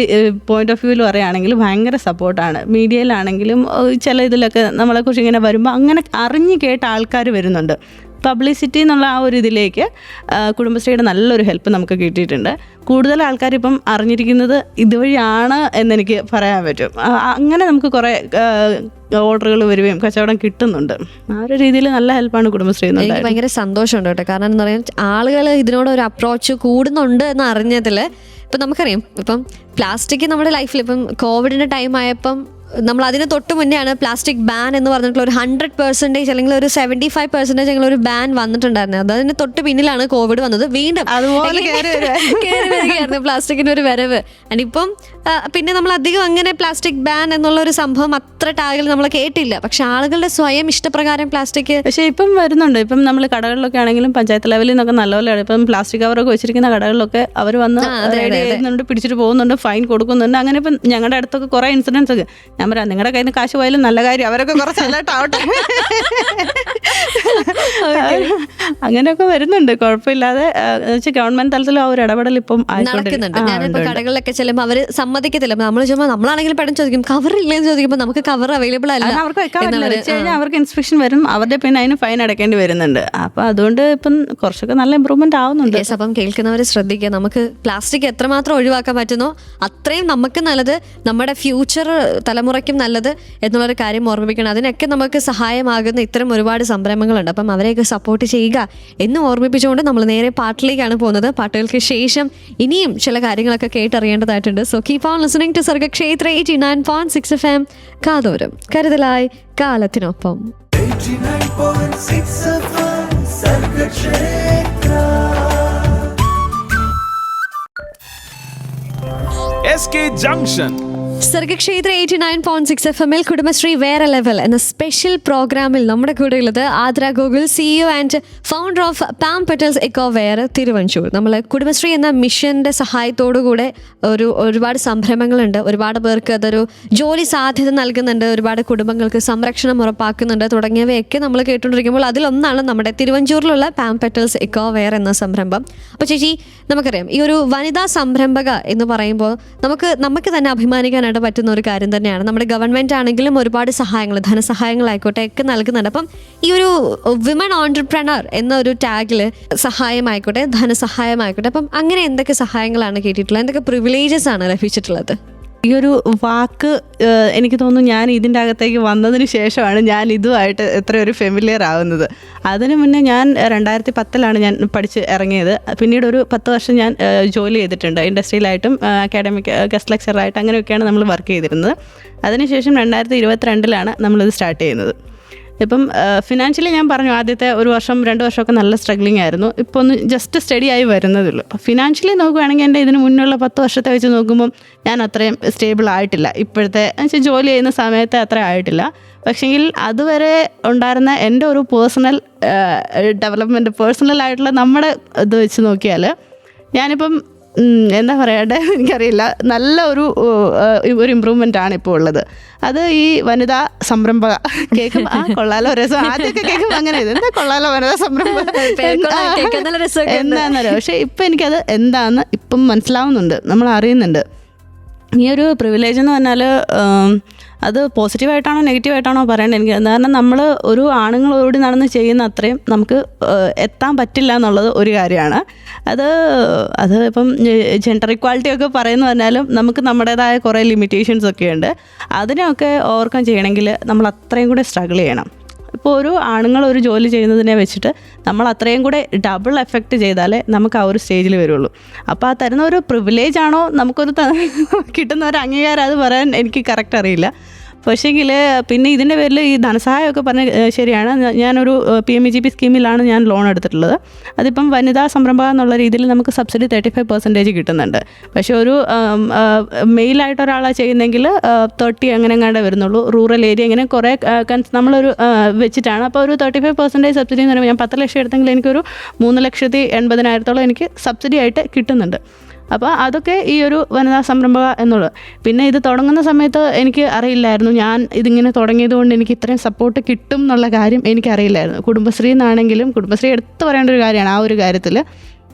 പോയിന്റ് ഓഫ് വ്യൂവിൽ പറയുകയാണെങ്കിൽ ഭയങ്കര സപ്പോർട്ടാണ്. മീഡിയയിലാണെങ്കിലും ചില ഇതിലൊക്കെ നമ്മളെക്കുറിച്ച് ഇങ്ങനെ വരുമ്പോൾ അങ്ങനെ അറിഞ്ഞു കേട്ട ആൾക്കാർ വരുന്നുണ്ട്. പബ്ലിസിറ്റി എന്നുള്ള ആ ഒരു ഇതിലേക്ക് കുടുംബശ്രീയുടെ നല്ലൊരു ഹെൽപ്പ് നമുക്ക് കിട്ടിയിട്ടുണ്ട്. കൂടുതൽ ആൾക്കാർ ഇപ്പം അറിഞ്ഞിരിക്കുന്നത് ഇതുവഴിയാണ് എന്നെനിക്ക് പറയാൻ പറ്റും. അങ്ങനെ നമുക്ക് കുറേ ഓർഡറുകൾ വരികയും കച്ചവടം കിട്ടുന്നുണ്ട്. ആ ഒരു രീതിയിൽ നല്ല ഹെൽപ്പാണ് കുടുംബശ്രീ. എനിക്ക് ഭയങ്കര സന്തോഷമുണ്ട് കേട്ടോ. കാരണം എന്താ പറയുക, ആളുകൾ ഇതിനോട് ഒരു അപ്രോച്ച് കൂടുന്നുണ്ട് എന്ന് അറിഞ്ഞതിൽ ഇപ്പം നമുക്കറിയാം, ഇപ്പം പ്ലാസ്റ്റിക് നമ്മുടെ ലൈഫിൽ ഇപ്പം കോവിഡിൻ്റെ ടൈം ആയപ്പം നമ്മൾ അതിന് തൊട്ട് മുന്നെയാണ് പ്ലാസ്റ്റിക് ബാൻ എന്ന് പറഞ്ഞിട്ടുള്ള ഒരു 100% അല്ലെങ്കിൽ ഒരു 75% അങ്ങനെ ഒരു ബാൻ വന്നിട്ടുണ്ടായിരുന്നത്. അതിന് തൊട്ട് പിന്നിലാണ് കോവിഡ് വന്നത്. വീണ്ടും അതുപോലെ കയറി വരികയായിരുന്നു പ്ലാസ്റ്റിക്കിൻ്റെ ഒരു വരവ്. ഇപ്പം പിന്നെ നമ്മൾ അധികം അങ്ങനെ പ്ലാസ്റ്റിക് ബാൻ എന്നുള്ള ഒരു സംഭവം അത്ര ടാഗിൽ നമ്മൾ കേട്ടില്ല. പക്ഷെ ആളുകളുടെ സ്വയം ഇഷ്ടപ്രകാരം പ്ലാസ്റ്റിക് പക്ഷേ ഇപ്പം വരുന്നുണ്ട്. ഇപ്പം നമ്മൾ കടകളിലൊക്കെ ആണെങ്കിലും പഞ്ചായത്ത് ലെവലിൽ നിന്നൊക്കെ നല്ലപോലെ ഇപ്പം പ്ലാസ്റ്റിക് കവറൊക്കെ വെച്ചിരിക്കുന്ന കടകളിലൊക്കെ അവർ വന്ന് റെഡി ചെയ്യുന്നുണ്ട്, പിടിച്ചിട്ട് പോകുന്നുണ്ട്, ഫൈൻ കൊടുക്കുന്നുണ്ട്. അങ്ങനെ ഇപ്പം ഞങ്ങളുടെ അടുത്തൊക്കെ കുറേ ഇൻസിഡൻസ് ഒക്കെ ഞാൻ പറയാം, നിങ്ങളുടെ കയ്യിൽ നിന്ന് കാശ് പോയാലും നല്ല കാര്യം, അവരൊക്കെ കുറച്ച് അലേർട്ടാവട്ടെ. അങ്ങനെയൊക്കെ വരുന്നുണ്ട്, കുഴപ്പമില്ലാതെ. ഗവൺമെന്റ് തലത്തിൽ ആ ഒരു ഇടപെടൽ ഇപ്പം നടക്കുന്നുണ്ട്. ഞാനിപ്പോൾ കടകളിലൊക്കെ ചെല്ലുമ്പോൾ അവർ സമ്മതിക്കത്തില്ല. നമ്മൾ ചുമ്മാ നമ്മളാണെങ്കിലും പെട്ടെന്ന് ചോദിക്കും കവർ ഇല്ലെന്ന് ചോദിക്കുമ്പോൾ നമുക്ക് കവർ അവൈലബിൾ അല്ല. അവർക്ക് വെക്കാൻ പറ്റില്ല, അവർക്ക് ഇൻസ്പെക്ഷൻ വരും, അവരുടെ പിന്നെ അതിന് ഫൈൻ അടയ്ക്കേണ്ടി വരുന്നുണ്ട്. അപ്പൊ അതുകൊണ്ട് ഇപ്പം കുറച്ചൊക്കെ നല്ല ഇമ്പ്രൂവ്മെന്റ് ആവുന്നുണ്ട്. അപ്പം കേൾക്കുന്നവർ ശ്രദ്ധിക്കുക, നമുക്ക് പ്ലാസ്റ്റിക് എത്രമാത്രം ഒഴിവാക്കാൻ പറ്റുന്നോ അത്രയും നമുക്ക് നല്ലത്, നമ്മുടെ ഫ്യൂച്ചർ തലമുറയ്ക്കും നല്ലത് എന്നുള്ളൊരു കാര്യം ഓർമ്മിപ്പിക്കണം. അതിനൊക്കെ നമുക്ക് സഹായമാകുന്ന ഇത്തരം ഒരുപാട് സംരംഭങ്ങളുണ്ട്. അപ്പം അവരെയൊക്കെ സപ്പോർട്ട് ചെയ്യുക എന്ന് ഓർമ്മിപ്പിച്ചുകൊണ്ട് നമ്മൾ നേരെ പാട്ടിലേക്കാണ് പോകുന്നത്. പാട്ടുകൾക്ക് ശേഷം ഇനിയും ചില കാര്യങ്ങളൊക്കെ കേട്ടറിയേണ്ടതായിട്ടുണ്ട്. So keep on listening to Sargakshetra 89.6 FM. കാതോരം കരുതലായി കാലത്തിനൊപ്പം. 89.6 FM Sargakshetra. SK Junction. Sargakshetra 89.6 FM Kudumbashree വേറെ ലെവൽ എന്ന സ്പെഷ്യൽ പ്രോഗ്രാമിൽ നമ്മുടെ കൂടെ ഉള്ളത് Aadra Gokul, CEO and founder of palm petals eco ware Thiruvanchoor. നമ്മൾ കുടുംബശ്രീ എന്ന മിഷന്റെ സഹായത്തോടുകൂടെ ഒരുപാട് സംരംഭങ്ങളുണ്ട്. ഒരുപാട് പേർക്ക് അതൊരു ജോലി സാധ്യത നൽകുന്നുണ്ട്, ഒരുപാട് കുടുംബങ്ങൾക്ക് സംരക്ഷണം ഉറപ്പാക്കുന്നുണ്ട് തുടങ്ങിയവയൊക്കെ നമ്മൾ കേട്ടുകൊണ്ടിരിക്കുമ്പോൾ അതിലൊന്നാണ് നമ്മുടെ തിരുവഞ്ചൂരിലുള്ള പാം പെറ്റൽസ് എക്കോ വെയർ എന്ന സംരംഭം. അപ്പോൾ ചേച്ചി, നമുക്കറിയാം ഈ ഒരു വനിതാ സംരംഭക എന്ന് പറയുമ്പോൾ നമുക്ക് തന്നെ അഭിമാനിക്കാനായിട്ട് പറ്റുന്ന ഒരു കാര്യം തന്നെയാണ്. നമ്മുടെ ഗവൺമെന്റ് ആണെങ്കിലും ഒരുപാട് സഹായങ്ങൾ, ധനസഹായങ്ങളായിക്കോട്ടെ ഒക്കെ നൽകുന്നുണ്ട്. അപ്പം ഈ ഒരു വിമൺ ഓൺട്രപ്രണർ എന്ന ഒരു ടാഗില് സഹായമായിക്കോട്ടെ, ധനസഹായമായിക്കോട്ടെ, അപ്പം അങ്ങനെ എന്തൊക്കെ സഹായങ്ങളാണ് കേട്ടിട്ടുള്ളത്, എന്തൊക്കെ പ്രിവിലേജസ് ആണ് ലഭിച്ചിട്ടുള്ളത്? ഈ ഒരു വാക്ക് എനിക്ക് തോന്നുന്നു ഞാൻ ഇതിൻ്റെ അകത്തേക്ക് വന്നതിന് ശേഷമാണ് ഞാൻ ഇതുമായിട്ട് എത്രയൊരു ഫെമിലിയർ ആവുന്നത്. അതിന് മുന്നേ ഞാൻ 2010 ഞാൻ പഠിച്ച് ഇറങ്ങിയത്. പിന്നീട് ഒരു 10 വർഷം ഞാൻ ജോലി ചെയ്തിട്ടുണ്ട് ഇൻഡസ്ട്രിയിലായിട്ടും അക്കാഡമിക് ഗസ്റ്റ് ലെക്ചറായിട്ട്, അങ്ങനെയൊക്കെയാണ് നമ്മൾ വർക്ക് ചെയ്തിരുന്നത്. അതിനുശേഷം 2022 നമ്മളിത് സ്റ്റാർട്ട് ചെയ്യുന്നത്. ഇപ്പം ഫിനാൻഷ്യലി ഞാൻ പറഞ്ഞു, ആദ്യത്തെ 1 വർഷം 2 വർഷമൊക്കെ നല്ല സ്ട്രഗ്ലിംഗ് ആയിരുന്നു. ഇപ്പോൾ ഒന്ന് ജസ്റ്റ് സ്റ്റഡി ആയി വരുന്നതുള്ളൂ. അപ്പോൾ ഫിനാൻഷ്യലി നോക്കുകയാണെങ്കിൽ എൻ്റെ ഇതിന് മുന്നുള്ള 10 വർഷത്തെ വെച്ച് നോക്കുമ്പം ഞാൻ അത്രയും സ്റ്റേബിൾ ആയിട്ടില്ല. ഇപ്പോഴത്തെ ജോലി ചെയ്യുന്ന സമയത്ത് അത്ര ആയിട്ടില്ല. പക്ഷേങ്കിൽ അതുവരെ ഉണ്ടായിരുന്ന എൻ്റെ ഒരു പേഴ്സണൽ ഡെവലപ്മെൻറ്റ്, പേഴ്സണലായിട്ടുള്ള നമ്മുടെ ഇത് വെച്ച് നോക്കിയാൽ ഞാനിപ്പം എന്താ പറയട്ടെ, എനിക്കറിയില്ല, നല്ല ഒരു ഇമ്പ്രൂവ്മെൻ്റ് ആണ് ഇപ്പോൾ ഉള്ളത്. അത് ഈ വനിതാ സംരംഭക കേൾക്കും, കൊള്ളാലോ രസം, ആദ്യമൊക്കെ കേൾക്കും അങ്ങനെ, എന്താ കൊള്ളാലോ വനിതാ സംരംഭക എന്താണെന്നറിയാം. പക്ഷേ ഇപ്പം എനിക്കത് എന്താണെന്ന് ഇപ്പം മനസ്സിലാവുന്നുണ്ട്, നമ്മൾ അറിയുന്നുണ്ട്. ഈ ഒരു പ്രിവിലേജ് എന്ന് പറഞ്ഞാൽ അത് പോസിറ്റീവായിട്ടാണോ നെഗറ്റീവായിട്ടാണോ പറയേണ്ടത് എനിക്ക്. കാരണം നമ്മൾ ഒരു ആണുങ്ങളോട് നടന്ന് ചെയ്യുന്ന അത്രയും നമുക്ക് എത്താൻ പറ്റില്ല എന്നുള്ളത് ഒരു കാര്യമാണ്. അത് ഇപ്പം ജെൻഡർ ഇക്വാളിറ്റി ഒക്കെ പറയുന്നു പറഞ്ഞാലും നമുക്ക് നമ്മുടേതായ കുറേ ലിമിറ്റേഷൻസ് ഒക്കെ ഉണ്ട്. അതിനെയൊക്കെ ഓവർകം ചെയ്യണമെങ്കിൽ നമ്മൾ അത്രയും കൂടെ സ്ട്രഗിൾ ചെയ്യണം. ഇപ്പോൾ ഒരു ആണുങ്ങൾ ഒരു ജോലി ചെയ്യുന്നതിനെ വെച്ചിട്ട് നമ്മൾ അത്രയും കൂടെ ഡബിൾ എഫക്റ്റ് ചെയ്താലേ നമുക്ക് ആ ഒരു സ്റ്റേജിൽ വരുള്ളൂ. അപ്പോൾ ആ തരുന്ന ഒരു പ്രിവിലേജ് ആണോ നമുക്കൊരു കിട്ടുന്ന ഒരു അംഗീകാരം, അത് പറയാൻ എനിക്ക് കറക്റ്റ് അറിയില്ല. പക്ഷേങ്കിൽ പിന്നെ ഇതിൻ്റെ പേരിൽ ഈ ധനസഹായമൊക്കെ പറഞ്ഞ് ശരിയാണ്. ഞാനൊരു PMEGP സ്കീമിലാണ് ഞാൻ ലോൺ എടുത്തിട്ടുള്ളത്. അതിപ്പം വനിതാ സംരംഭക എന്നുള്ള രീതിയിൽ നമുക്ക് സബ്സിഡി 35% കിട്ടുന്നുണ്ട്. പക്ഷേ ഒരു മെയിലായിട്ട് ഒരാളാണ് ചെയ്യുന്നെങ്കിൽ 30 അങ്ങനെ എങ്ങാണ്ടേ വരുന്നുള്ളൂ. റൂറൽ ഏരിയ ഇങ്ങനെ കുറേ നമ്മളൊരു വെച്ചിട്ടാണ്. അപ്പോൾ ഒരു 35% സബ്സിഡി എന്ന് പറയുമ്പോൾ ഞാൻ 10 ലക്ഷം എടുത്തെങ്കിൽ എനിക്കൊരു 3,80,000 എനിക്ക് സബ്സിഡി ആയിട്ട് കിട്ടുന്നുണ്ട്. അപ്പോൾ അതൊക്കെ ഈ ഒരു വനിതാ സംരംഭക എന്നുള്ളത്. പിന്നെ ഇത് തുടങ്ങുന്ന സമയത്ത് എനിക്ക് അറിയില്ലായിരുന്നു, ഞാൻ ഇതിങ്ങനെ തുടങ്ങിയത് കൊണ്ട് എനിക്ക് ഇത്രയും സപ്പോർട്ട് കിട്ടും എന്നുള്ള കാര്യം എനിക്കറിയില്ലായിരുന്നു. കുടുംബശ്രീ എന്നാണെങ്കിലും, കുടുംബശ്രീ എടുത്തു പറയേണ്ട ഒരു കാര്യമാണ് ആ ഒരു കാര്യത്തിൽ.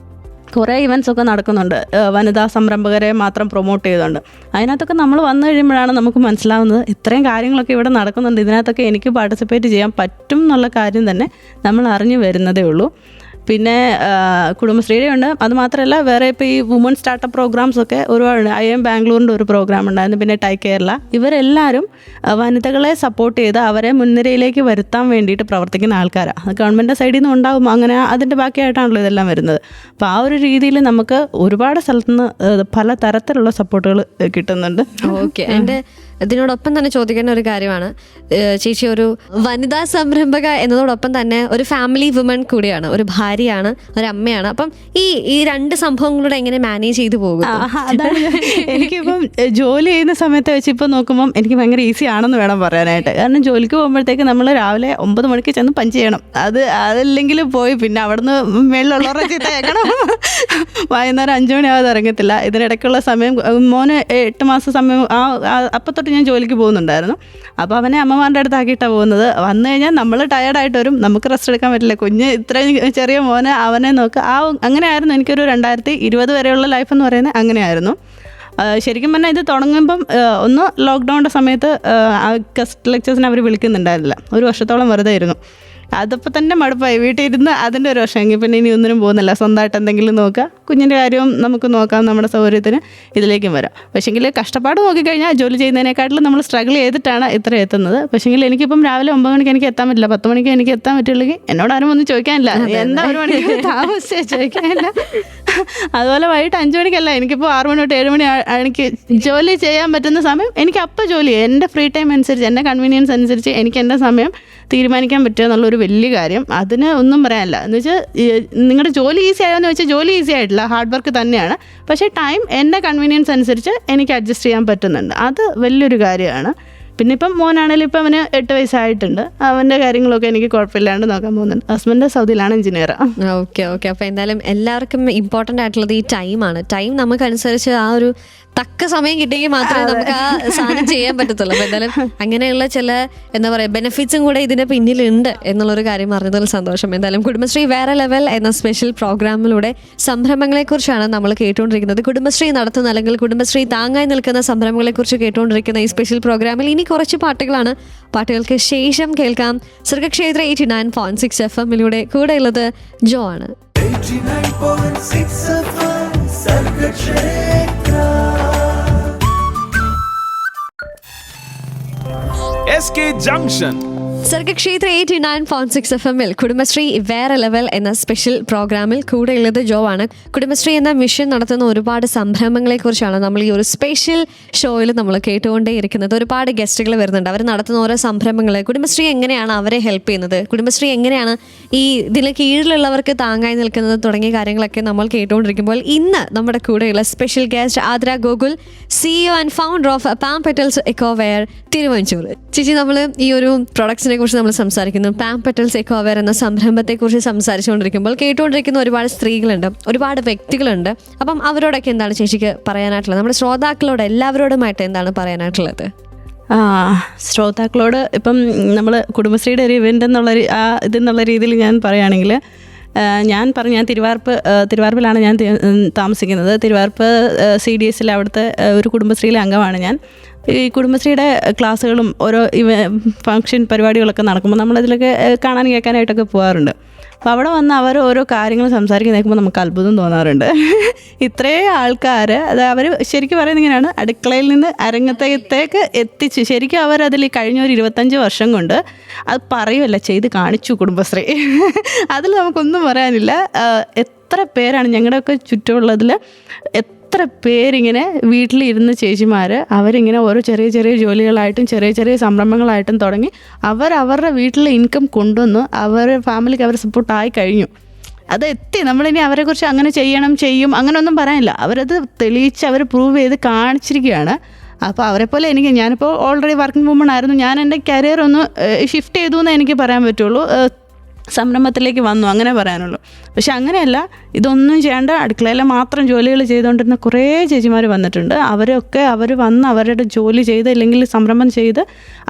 കുറേ ഇവൻറ്റ്സ് ഒക്കെ നടക്കുന്നുണ്ട്, വനിതാ സംരംഭകരെ മാത്രം പ്രൊമോട്ട് ചെയ്തുകൊണ്ട്. അതിനകത്തൊക്കെ നമ്മൾ വന്നു കഴിയുമ്പോഴാണ് നമുക്ക് മനസ്സിലാവുന്നത് ഇത്രയും കാര്യങ്ങളൊക്കെ ഇവിടെ നടക്കുന്നുണ്ട്, ഇതിനകത്തൊക്കെ എനിക്ക് പാർട്ടിസിപ്പേറ്റ് ചെയ്യാൻ പറ്റും എന്നുള്ള കാര്യം തന്നെ നമ്മൾ അറിഞ്ഞു വരുന്നതേ ഉള്ളൂ. പിന്നെ കുടുംബശ്രീയുടെ ഉണ്ട്. അതുമാത്രമല്ല വേറെ ഇപ്പോൾ ഈ വുമൺ സ്റ്റാർട്ടപ്പ് പ്രോഗ്രാംസൊക്കെ ഒരുപാട്. IIM ബാംഗ്ലൂരിൻ്റെ ഒരു പ്രോഗ്രാം ഉണ്ടായിരുന്നു, പിന്നെ ടൈ കേരള. ഇവരെല്ലാവരും വനിതകളെ സപ്പോർട്ട് ചെയ്ത് അവരെ മുൻനിരയിലേക്ക് വരുത്താൻ വേണ്ടിയിട്ട് പ്രവർത്തിക്കുന്ന ആൾക്കാരാണ്. അത് ഗവൺമെൻറ് സൈഡിൽ നിന്ന് ഉണ്ടാകും, അങ്ങനെ അതിൻ്റെ ബാക്കിയായിട്ടാണല്ലോ ഇതെല്ലാം വരുന്നത്. അപ്പോൾ ആ ഒരു രീതിയിൽ നമുക്ക് ഒരുപാട് സ്ഥലത്തുനിന്ന് പല തരത്തിലുള്ള സപ്പോർട്ടുകൾ കിട്ടുന്നുണ്ട്. ഓക്കെ, എൻ്റെ ഇതിനോടൊപ്പം തന്നെ ചോദിക്കേണ്ട ഒരു കാര്യമാണ്, ചേച്ചി ഒരു വനിതാ സംരംഭക എന്നതോടൊപ്പം തന്നെ ഒരു ഫാമിലി വുമൺ കൂടിയാണ്, ഒരു ഭാര്യയാണ്, ഒരു അമ്മയാണ്. അപ്പം ഈ രണ്ട് സംഭവങ്ങളുടെ എങ്ങനെ മാനേജ് ചെയ്തു പോകും? അതാണ് എനിക്കിപ്പം ജോലി ചെയ്യുന്ന സമയത്ത് വെച്ച് ഇപ്പം നോക്കുമ്പം എനിക്ക് ഭയങ്കര ഈസി ആണെന്ന് വേണം പറയാനായിട്ട്. കാരണം ജോലിക്ക് പോകുമ്പോഴത്തേക്ക് നമ്മൾ രാവിലെ 9 മണിക്ക് ചെന്ന് പഞ്ച് ചെയ്യണം. അതല്ലെങ്കിൽ പോയി പിന്നെ അവിടുന്ന് മേളിലുള്ളവരുടെ ചീത്ത കേൾക്കണം. വൈകുന്നേരം 5 മണിയാവാതെ ഇറങ്ങത്തില്ല. ഇതിനിടയ്ക്കുള്ള സമയം മോന് 8 മാസം സമയം അപ്പം തൊട്ട് ഞാൻ ജോലിക്ക് പോകുന്നുണ്ടായിരുന്നു. അപ്പോൾ അവനെ അമ്മമാരുടെ അടുത്താക്കിയിട്ടാണ് പോകുന്നത്. വന്നു കഴിഞ്ഞാൽ നമ്മൾ ടയേർഡായിട്ട് വരും, നമുക്ക് റെസ്റ്റ് എടുക്കാൻ പറ്റില്ല. കുഞ്ഞ് ഇത്രയും ചെറിയ മോനെ അവനെ നോക്കുക. അങ്ങനെയായിരുന്നു എനിക്കൊരു 2020 വരെയുള്ള ലൈഫ് എന്ന് പറയുന്നത് അങ്ങനെയായിരുന്നു. ശരിക്കും പറഞ്ഞാൽ ഇത് തുടങ്ങുമ്പം ഒന്ന് ലോക്ക്ഡൗണിൻ്റെ സമയത്ത് ഗസ്റ്റ് ലെക്ചേഴ്സിന് അവർ വിളിക്കുന്നുണ്ടായിരുന്നില്ല. 1 വർഷത്തോളം വെറുതെ ഇരുന്നു. അതപ്പോൾ തന്നെ മടുപ്പായി. വീട്ടിൽ ഇരുന്ന് അതിൻ്റെ ഒരു വർഷം എങ്കിൽ പിന്നെ ഇനി ഒന്നിനും പോകുന്നില്ല, സ്വന്തമായിട്ട് എന്തെങ്കിലും നോക്കുക, കുഞ്ഞിൻ്റെ കാര്യവും നമുക്ക് നോക്കാം, നമ്മുടെ സൗകര്യത്തിന് ഇതിലേക്കും വരാം. പക്ഷേങ്കിൽ കഷ്ടപ്പാട് നോക്കിക്കഴിഞ്ഞാൽ ജോലി ചെയ്യുന്നതിനേക്കാട്ടിലും നമ്മൾ സ്ട്രഗിൾ ചെയ്തിട്ടാണ് ഇത്ര എത്തുന്നത്. പക്ഷേങ്കിൽ എനിക്കിപ്പം രാവിലെ 9 മണിക്ക് എനിക്ക് എത്താൻ പറ്റില്ല, 10 മണിക്ക് എനിക്ക് എത്താൻ പറ്റുള്ളെങ്കിൽ എന്നോട് ആരും ഒന്നും ചോദിക്കാനില്ല, എന്താ 1 മണിക്ക് താമസിച്ചേ ചോദിക്കാനില്ല. അതുപോലെ വൈകിട്ട് 5 മണിക്കല്ല, എനിക്കിപ്പോൾ 6 മണി തൊട്ട് 7 മണി എനിക്ക് ജോലി ചെയ്യാൻ പറ്റുന്ന സമയം എനിക്ക് അപ്പോൾ ജോലി ചെയ്യാം. എൻ്റെ ഫ്രീ ടൈം അനുസരിച്ച്, എൻ്റെ കൺവീനിയൻസ് അനുസരിച്ച് എനിക്ക് എൻ്റെ സമയം തീരുമാനിക്കാൻ പറ്റുക എന്നുള്ളൊരു വലിയ കാര്യം. അതിന് ഒന്നും പറയാനില്ല. എന്ന് വെച്ചാൽ നിങ്ങളുടെ ജോലി ഈസി ആയോന്ന് വെച്ചാൽ ജോലി ഈസി ആയിട്ടില്ല, ഹാർഡ് വർക്ക് തന്നെയാണ്. പക്ഷേ ടൈം എൻ്റെ കൺവീനിയൻസ് അനുസരിച്ച് എനിക്ക് അഡ്ജസ്റ്റ് ചെയ്യാൻ പറ്റുന്നുണ്ട്. അത് വലിയൊരു കാര്യമാണ്. പിന്നെ ഇപ്പം മോനാണെങ്കിലും ഇപ്പം അവന് 8 വയസ്സായിട്ടുണ്ട്. അവൻ്റെ കാര്യങ്ങളൊക്കെ എനിക്ക് കുഴപ്പമില്ലാണ്ട് നോക്കാൻ പോകുന്നുണ്ട്. ഹസ്ബൻഡ് സൗദിയിലാണ് എഞ്ചിനീയർ. ഓക്കെ. അപ്പോൾ എന്തായാലും എല്ലാവർക്കും ഇമ്പോർട്ടൻ്റ് ആയിട്ടുള്ളത് ഈ ടൈമാണ്. ടൈം നമുക്കനുസരിച്ച് ആ ഒരു തക്ക സമയം കിട്ടിയെങ്കിൽ മാത്രമേ നമുക്ക് ആ സാധനം ചെയ്യാൻ പറ്റത്തുള്ളൂ. അപ്പോൾ എന്തായാലും അങ്ങനെയുള്ള ചില എന്താ പറയുക ബെനിഫിറ്റ്സും കൂടെ ഇതിന് പിന്നിലുണ്ട് എന്നുള്ളൊരു കാര്യം അറിഞ്ഞതിൽ സന്തോഷം. എന്തായാലും കുടുംബശ്രീ വേറെ ലെവൽ എന്ന സ്പെഷ്യൽ പ്രോഗ്രാമിലൂടെ സംരംഭങ്ങളെക്കുറിച്ചാണ് നമ്മൾ കേട്ടുകൊണ്ടിരിക്കുന്നത്. കുടുംബശ്രീ നടത്തുന്ന അല്ലെങ്കിൽ കുടുംബശ്രീ താങ്ങായി നിൽക്കുന്ന സംരംഭങ്ങളെക്കുറിച്ച് കേട്ടുകൊണ്ടിരിക്കുന്ന ഈ സ്പെഷ്യൽ പ്രോഗ്രാമിൽ ഇനി കുറച്ച് പാട്ടുകളാണ്. പാട്ടുകൾക്ക് ശേഷം കേൾക്കാം സർഗക്ഷേത്ര 89.6 FM-ലൂടെ. കൂടെയുള്ളത് ജോ ആണ്. 89.6 FM Sargakshetra. SK Junction. Sargakshetra 89.6 FM-ൽ കുടുംബശ്രീ വേറെ ലെവൽ എന്ന സ്പെഷ്യൽ പ്രോഗ്രാമിൽ കൂടെയുള്ളത് ജോ ആണ്. കുടുംബശ്രീ എന്ന മിഷൻ നടത്തുന്ന ഒരുപാട് സംരംഭങ്ങളെക്കുറിച്ചാണ് നമ്മൾ ഈ ഒരു സ്പെഷ്യൽ ഷോയിൽ നമ്മൾ കേട്ടുകൊണ്ടേയിരിക്കുന്നത്. ഒരുപാട് ഗസ്റ്റുകൾ വരുന്നുണ്ട്. അവർ നടത്തുന്ന ഓരോ സംരംഭങ്ങൾ, കുടുംബശ്രീ എങ്ങനെയാണ് അവരെ ഹെൽപ്പ് ചെയ്യുന്നത്, കുടുംബശ്രീ എങ്ങനെയാണ് ഈ ഇതിന് കീഴിലുള്ളവർക്ക് താങ്ങായി നിൽക്കുന്നത് തുടങ്ങിയ കാര്യങ്ങളൊക്കെ നമ്മൾ കേട്ടുകൊണ്ടിരിക്കുമ്പോൾ ഇന്ന് നമ്മുടെ കൂടെയുള്ള special guest Adra Gokul, CEO and founder of palm petals എക്കോവെയർ Thiruvanchoor. ചേച്ചി, നമ്മൾ ഈ ഒരു പ്രൊഡക്ട്സിനെ കുറിച്ച് നമ്മൾ സംസാരിക്കുന്നു. പാം പെറ്റൽസ് എക്കോവെയർ എന്ന സംരംഭത്തെക്കുറിച്ച് സംസാരിച്ചുകൊണ്ടിരിക്കുമ്പോൾ കേട്ടുകൊണ്ടിരിക്കുന്ന ഒരുപാട് സ്ത്രീകളുണ്ട്, ഒരുപാട് വ്യക്തികളുണ്ട്. അപ്പം അവരോടൊക്കെ എന്താണ് ചേച്ചിക്ക് പറയാനായിട്ടുള്ളത്? നമ്മുടെ ശ്രോതാക്കളോട് എല്ലാവരോടുമായിട്ട് എന്താണ് പറയാനായിട്ടുള്ളത്? ശ്രോതാക്കളോട് ഇപ്പം നമ്മൾ കുടുംബശ്രീയുടെ ഒരു ഇവൻ്റ് ഇതെന്നുള്ള രീതിയിൽ ഞാൻ പറയുകയാണെങ്കിൽ, ഞാൻ തിരുവാർപ്പിലാണ് ഞാൻ താമസിക്കുന്നത്. തിരുവാർപ്പ് CDS അവിടുത്തെ ഒരു കുടുംബശ്രീയിലെ അംഗമാണ് ഞാൻ. ഈ കുടുംബശ്രീയുടെ ക്ലാസ്സുകളും ഓരോ ഫംഗ്ഷൻ പരിപാടികളൊക്കെ നടക്കുമ്പോൾ നമ്മളതിലൊക്കെ കാണാൻ കേൾക്കാനായിട്ടൊക്കെ പോകാറുണ്ട്. അപ്പോൾ അവിടെ വന്ന് അവർ ഓരോ കാര്യങ്ങൾ സംസാരിക്കുന്ന കേൾക്കുമ്പോൾ നമുക്ക് അത്ഭുതം തോന്നാറുണ്ട്. ഇത്രയും ആൾക്കാർ അവർ ശരിക്കും പറയുന്നത് ഇങ്ങനെയാണ്, അടുക്കളയിൽ നിന്ന് അരങ്ങത്തേക്ക് എത്തിച്ച് ശരിക്കും അവരതിൽ കഴിഞ്ഞ ഒരു 25 വർഷം കൊണ്ട് അത് പറയുമല്ല ചെയ്ത് കാണിച്ചു കുടുംബശ്രീ. അതിൽ നമുക്കൊന്നും പറയാനില്ല. എത്ര പേരാണ് ഞങ്ങളുടെയൊക്കെ ചുറ്റുമുള്ളതിൽ, എത്ര പേരിങ്ങനെ വീട്ടിലിരുന്ന് ചേച്ചിമാർ അവരിങ്ങനെ ഓരോ ചെറിയ ചെറിയ ജോലികളായിട്ടും ചെറിയ ചെറിയ സംരംഭങ്ങളായിട്ടും തുടങ്ങി അവരുടെ വീട്ടിലെ ഇൻകം കൊണ്ടുവന്ന് അവരുടെ ഫാമിലിക്ക് അവർ സപ്പോർട്ടായി കഴിഞ്ഞു. അത് നമ്മളിനി അവരെക്കുറിച്ച് അങ്ങനെ ചെയ്യും അങ്ങനെയൊന്നും പറയാനില്ല. അവരത് തെളിയിച്ച് അവർ പ്രൂവ് ചെയ്ത് കാണിച്ചിരിക്കുകയാണ്. അപ്പോൾ അവരെപ്പോലെ ഞാനിപ്പോൾ ഓൾറെഡി വർക്കിംഗ് വുമൺ ആയിരുന്നു. ഞാൻ എൻ്റെ കരിയർ ഒന്ന് ഷിഫ്റ്റ് ചെയ്തു എന്നേ എനിക്ക് പറയാൻ പറ്റുള്ളൂ. സംരംഭത്തിലേക്ക് വന്നു, അങ്ങനെ പറയാനുള്ളൂ. പക്ഷെ അങ്ങനെയല്ല, ഇതൊന്നും ചെയ്യേണ്ട അടുക്കളയിലെ മാത്രം ജോലികൾ ചെയ്തുകൊണ്ടിരുന്ന കുറേ ചേച്ചിമാർ വന്നിട്ടുണ്ട്. അവരൊക്കെ വന്ന് അവരുടെ ജോലി ചെയ്ത് അല്ലെങ്കിൽ സംരംഭം ചെയ്ത്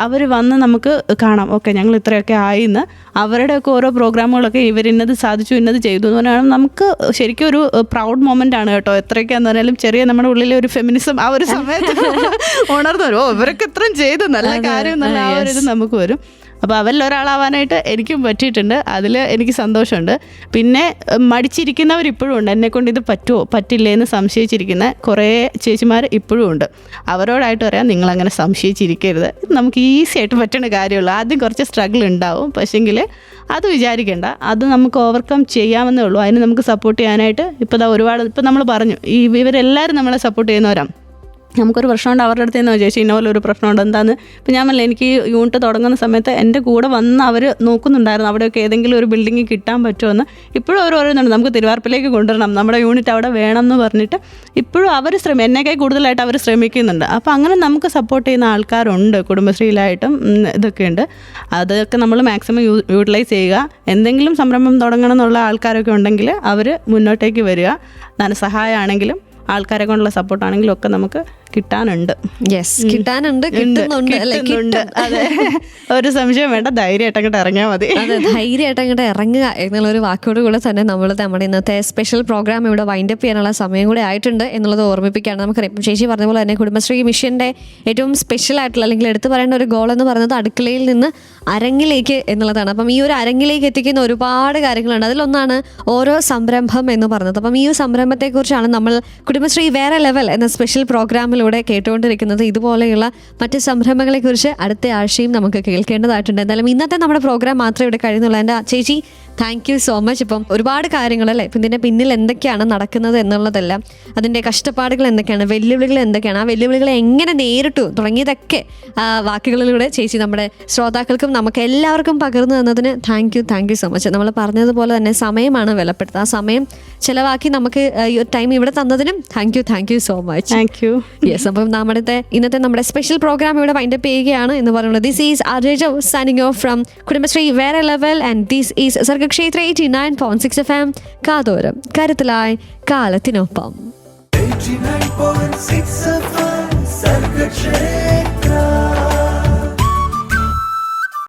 അവർ വന്ന് നമുക്ക് കാണാം, ഓക്കെ ഞങ്ങൾ ഇത്രയൊക്കെ ആയിന്ന്. അവരുടെയൊക്കെ ഓരോ പ്രോഗ്രാമുകളൊക്കെ ഇവരിന്നത് സാധിച്ചു, ഇന്നത് ചെയ്തു എന്ന് പറഞ്ഞാൽ നമുക്ക് ശരിക്കും ഒരു പ്രൗഡ് മൊമെൻ്റ് ആണ് കേട്ടോ. എത്രയൊക്കെയാന്ന് പറഞ്ഞാലും ചെറിയ നമ്മുടെ ഉള്ളിലെ ഒരു ഫെമിനിസം ആ ഒരു സമയത്ത് ഉണർന്നു വരും. ഇവരൊക്കെ ഇത്രയും ചെയ്തു, നല്ല കാര്യം എന്നുള്ള ആ ഒരു ഇത് നമുക്ക് വരും. അപ്പോൾ അവരിൽ ഒരാളാവാനായിട്ട് എനിക്കും പറ്റിയിട്ടുണ്ട്, അതിൽ എനിക്ക് സന്തോഷമുണ്ട്. പിന്നെ മടിച്ചിരിക്കുന്നവരിപ്പോഴും ഉണ്ട്, എന്നെക്കൊണ്ട് ഇത് പറ്റുമോ പറ്റില്ലേ എന്ന് സംശയിച്ചിരിക്കുന്ന കുറേ ചേച്ചിമാർ ഇപ്പോഴും ഉണ്ട്. അവരോടായിട്ട് പറയാം, നിങ്ങളങ്ങനെ സംശയിച്ചിരിക്കരുത്, ഇത് നമുക്ക് ഈസി ആയിട്ട് പറ്റുന്ന കാര്യമുള്ളൂ. ആദ്യം കുറച്ച് സ്ട്രഗിൾ ഉണ്ടാവും, പക്ഷേങ്കിൽ അത് വിചാരിക്കേണ്ട, അത് നമുക്ക് ഓവർകം ചെയ്യാമെന്നേ ഉള്ളൂ. അതിന് നമുക്ക് സപ്പോർട്ട് ചെയ്യാനായിട്ട് ഇപ്പോൾ ഒരുപാട്, ഇപ്പോൾ നമ്മൾ പറഞ്ഞു ഇവരെല്ലാവരും നമ്മളെ സപ്പോർട്ട് ചെയ്യുന്നവരാണ്. നമുക്കൊരു പ്രശ്നമുണ്ട് അവരുടെ അടുത്ത് നിന്ന് ചോദിച്ചു, ഇന്ന പോലെ ഒരു പ്രശ്നമുണ്ട് എന്താന്ന്. ഇപ്പം ഞാൻ പറഞ്ഞില്ല, എനിക്ക് യൂണിറ്റ് തുടങ്ങുന്ന സമയത്ത് എൻ്റെ കൂടെ വന്ന് അവർ നോക്കുന്നുണ്ടായിരുന്നു അവിടെയൊക്കെ ഏതെങ്കിലും ഒരു ബിൽഡിംഗ് കിട്ടാൻ പറ്റുമെന്ന്. ഇപ്പോഴും അവർ പറയുന്നുണ്ട് നമുക്ക് തിരുവാർപ്പിലേക്ക് കൊണ്ടുവരണം, നമ്മുടെ യൂണിറ്റ് അവിടെ വേണം എന്ന് പറഞ്ഞിട്ട് ഇപ്പോഴും അവർ എന്നേക്കാൾ കൂടുതലായിട്ട് അവർ ശ്രമിക്കുന്നുണ്ട്. അപ്പോൾ അങ്ങനെ നമുക്ക് സപ്പോർട്ട് ചെയ്യുന്ന ആൾക്കാരുണ്ട്, കുടുംബശ്രീയിലായിട്ടും ഇതൊക്കെയുണ്ട്. അതൊക്കെ നമ്മൾ മാക്സിമം യൂട്ടിലൈസ് ചെയ്യുക. എന്തെങ്കിലും സംരംഭം തുടങ്ങണം എന്നുള്ള ആൾക്കാരൊക്കെ ഉണ്ടെങ്കിൽ അവർ മുന്നോട്ടേക്ക് വരിക. ധനസഹായമാണെങ്കിലും ആൾക്കാരെ കൊണ്ടുള്ള സപ്പോർട്ടാണെങ്കിലും ഒക്കെ നമുക്ക് കിട്ടാനുണ്ട്. കിട്ടാനുണ്ട്, കിട്ടുന്നുണ്ട്. അതെ, ഒരു സംശയം വേണ്ട, ധൈര്യമായിട്ട് അങ്ങോട്ട് ഇറങ്ങിയാൽ മതി. അതെ, ധൈര്യമായിട്ട് അങ്ങോട്ട് ഇറങ്ങുക എന്നുള്ളൊരു വാക്കോട് കൂടെ തന്നെ നമ്മൾ നമ്മുടെ ഇന്നത്തെ സ്പെഷ്യൽ പ്രോഗ്രാം ഇവിടെ വൈൻഡപ്പ് ചെയ്യാനുള്ള സമയം കൂടെ ആയിട്ടുണ്ട് എന്നുള്ളത് ഓർമ്മിപ്പിക്കുകയാണ്. നമുക്കറിയാം, ഇപ്പം ചേച്ചി പറഞ്ഞ പോലെ തന്നെ കുടുംബശ്രീ മിഷൻ്റെ ഏറ്റവും സ്പെഷ്യൽ ആയിട്ടുള്ള അല്ലെങ്കിൽ എടുത്തു പറയേണ്ട ഒരു ഗോൾ എന്ന് പറയുന്നത് അടുക്കളയിൽ നിന്ന് അരങ്ങിലേക്ക് എന്നുള്ളതാണ്. അപ്പം ഈ ഒരു അരങ്ങിലേക്ക് എത്തിക്കുന്ന ഒരുപാട് കാര്യങ്ങളുണ്ട്. അതിലൊന്നാണ് ഓരോ സംരംഭം എന്ന് പറയുന്നത്. അപ്പം ഈ ഒരു സംരംഭത്തെക്കുറിച്ചാണ് നമ്മൾ കുടുംബശ്രീ വേറെ ലെവൽ എന്ന സ്പെഷ്യൽ പ്രോഗ്രാമിലൂടെ കേട്ടുകൊണ്ടിരിക്കുന്നത്. ഇതുപോലെയുള്ള മറ്റ് സംരംഭങ്ങളെക്കുറിച്ച് അടുത്ത ആഴ്ചയും നമുക്ക് കേൾക്കേണ്ടതായിട്ടുണ്ട്. എന്തായാലും ഇന്നത്തെ നമ്മുടെ പ്രോഗ്രാം മാത്രമേ ഇവിടെ കഴിയുന്നുള്ളൂ. എൻ്റെ ചേച്ചി താങ്ക് യു സോ മച്ച്. ഇപ്പം ഒരുപാട് കാര്യങ്ങളല്ലേ, ഇപ്പം ഇതിൻ്റെ പിന്നിൽ എന്തൊക്കെയാണ് നടക്കുന്നത് എന്നുള്ളതെല്ലാം, അതിൻ്റെ കഷ്ടപ്പാടുകൾ എന്തൊക്കെയാണ്, വെല്ലുവിളികൾ എന്തൊക്കെയാണ്, ആ വെല്ലുവിളികളെ എങ്ങനെ നേരിട്ടു തുടങ്ങിയതൊക്കെ വാക്കുകളിലൂടെ ചേച്ചി നമ്മുടെ ശ്രോതാക്കൾക്കും നമുക്ക് എല്ലാവർക്കും പകർന്നു തന്നതിന് താങ്ക് യു സോ മച്ച്. നമ്മൾ പറഞ്ഞതുപോലെ തന്നെ സമയമാണ് വിലപ്പെടുത്തുക. ആ സമയം ചിലവാക്കി നമുക്ക് ഈ ടൈം ഇവിടെ തന്നതിനും thank you so much. Thank you. Yes, അപ്പം ഇന്നത്തെ നമ്മുടെ സ്പെഷ്യൽ പ്രോഗ്രാം ഇവിടെ വൈൻഡപ്പ് ചെയ്യുകയാണ് എന്ന് പറയുന്നത്. This is RJ signing off from Kudumbashree വേറെ level and this is Sargakshetra 89.6 FM. കാതോരം കരുത്തലായി കാലത്തിനൊപ്പം. 89.6 FM സർഗക്ഷേത്ര.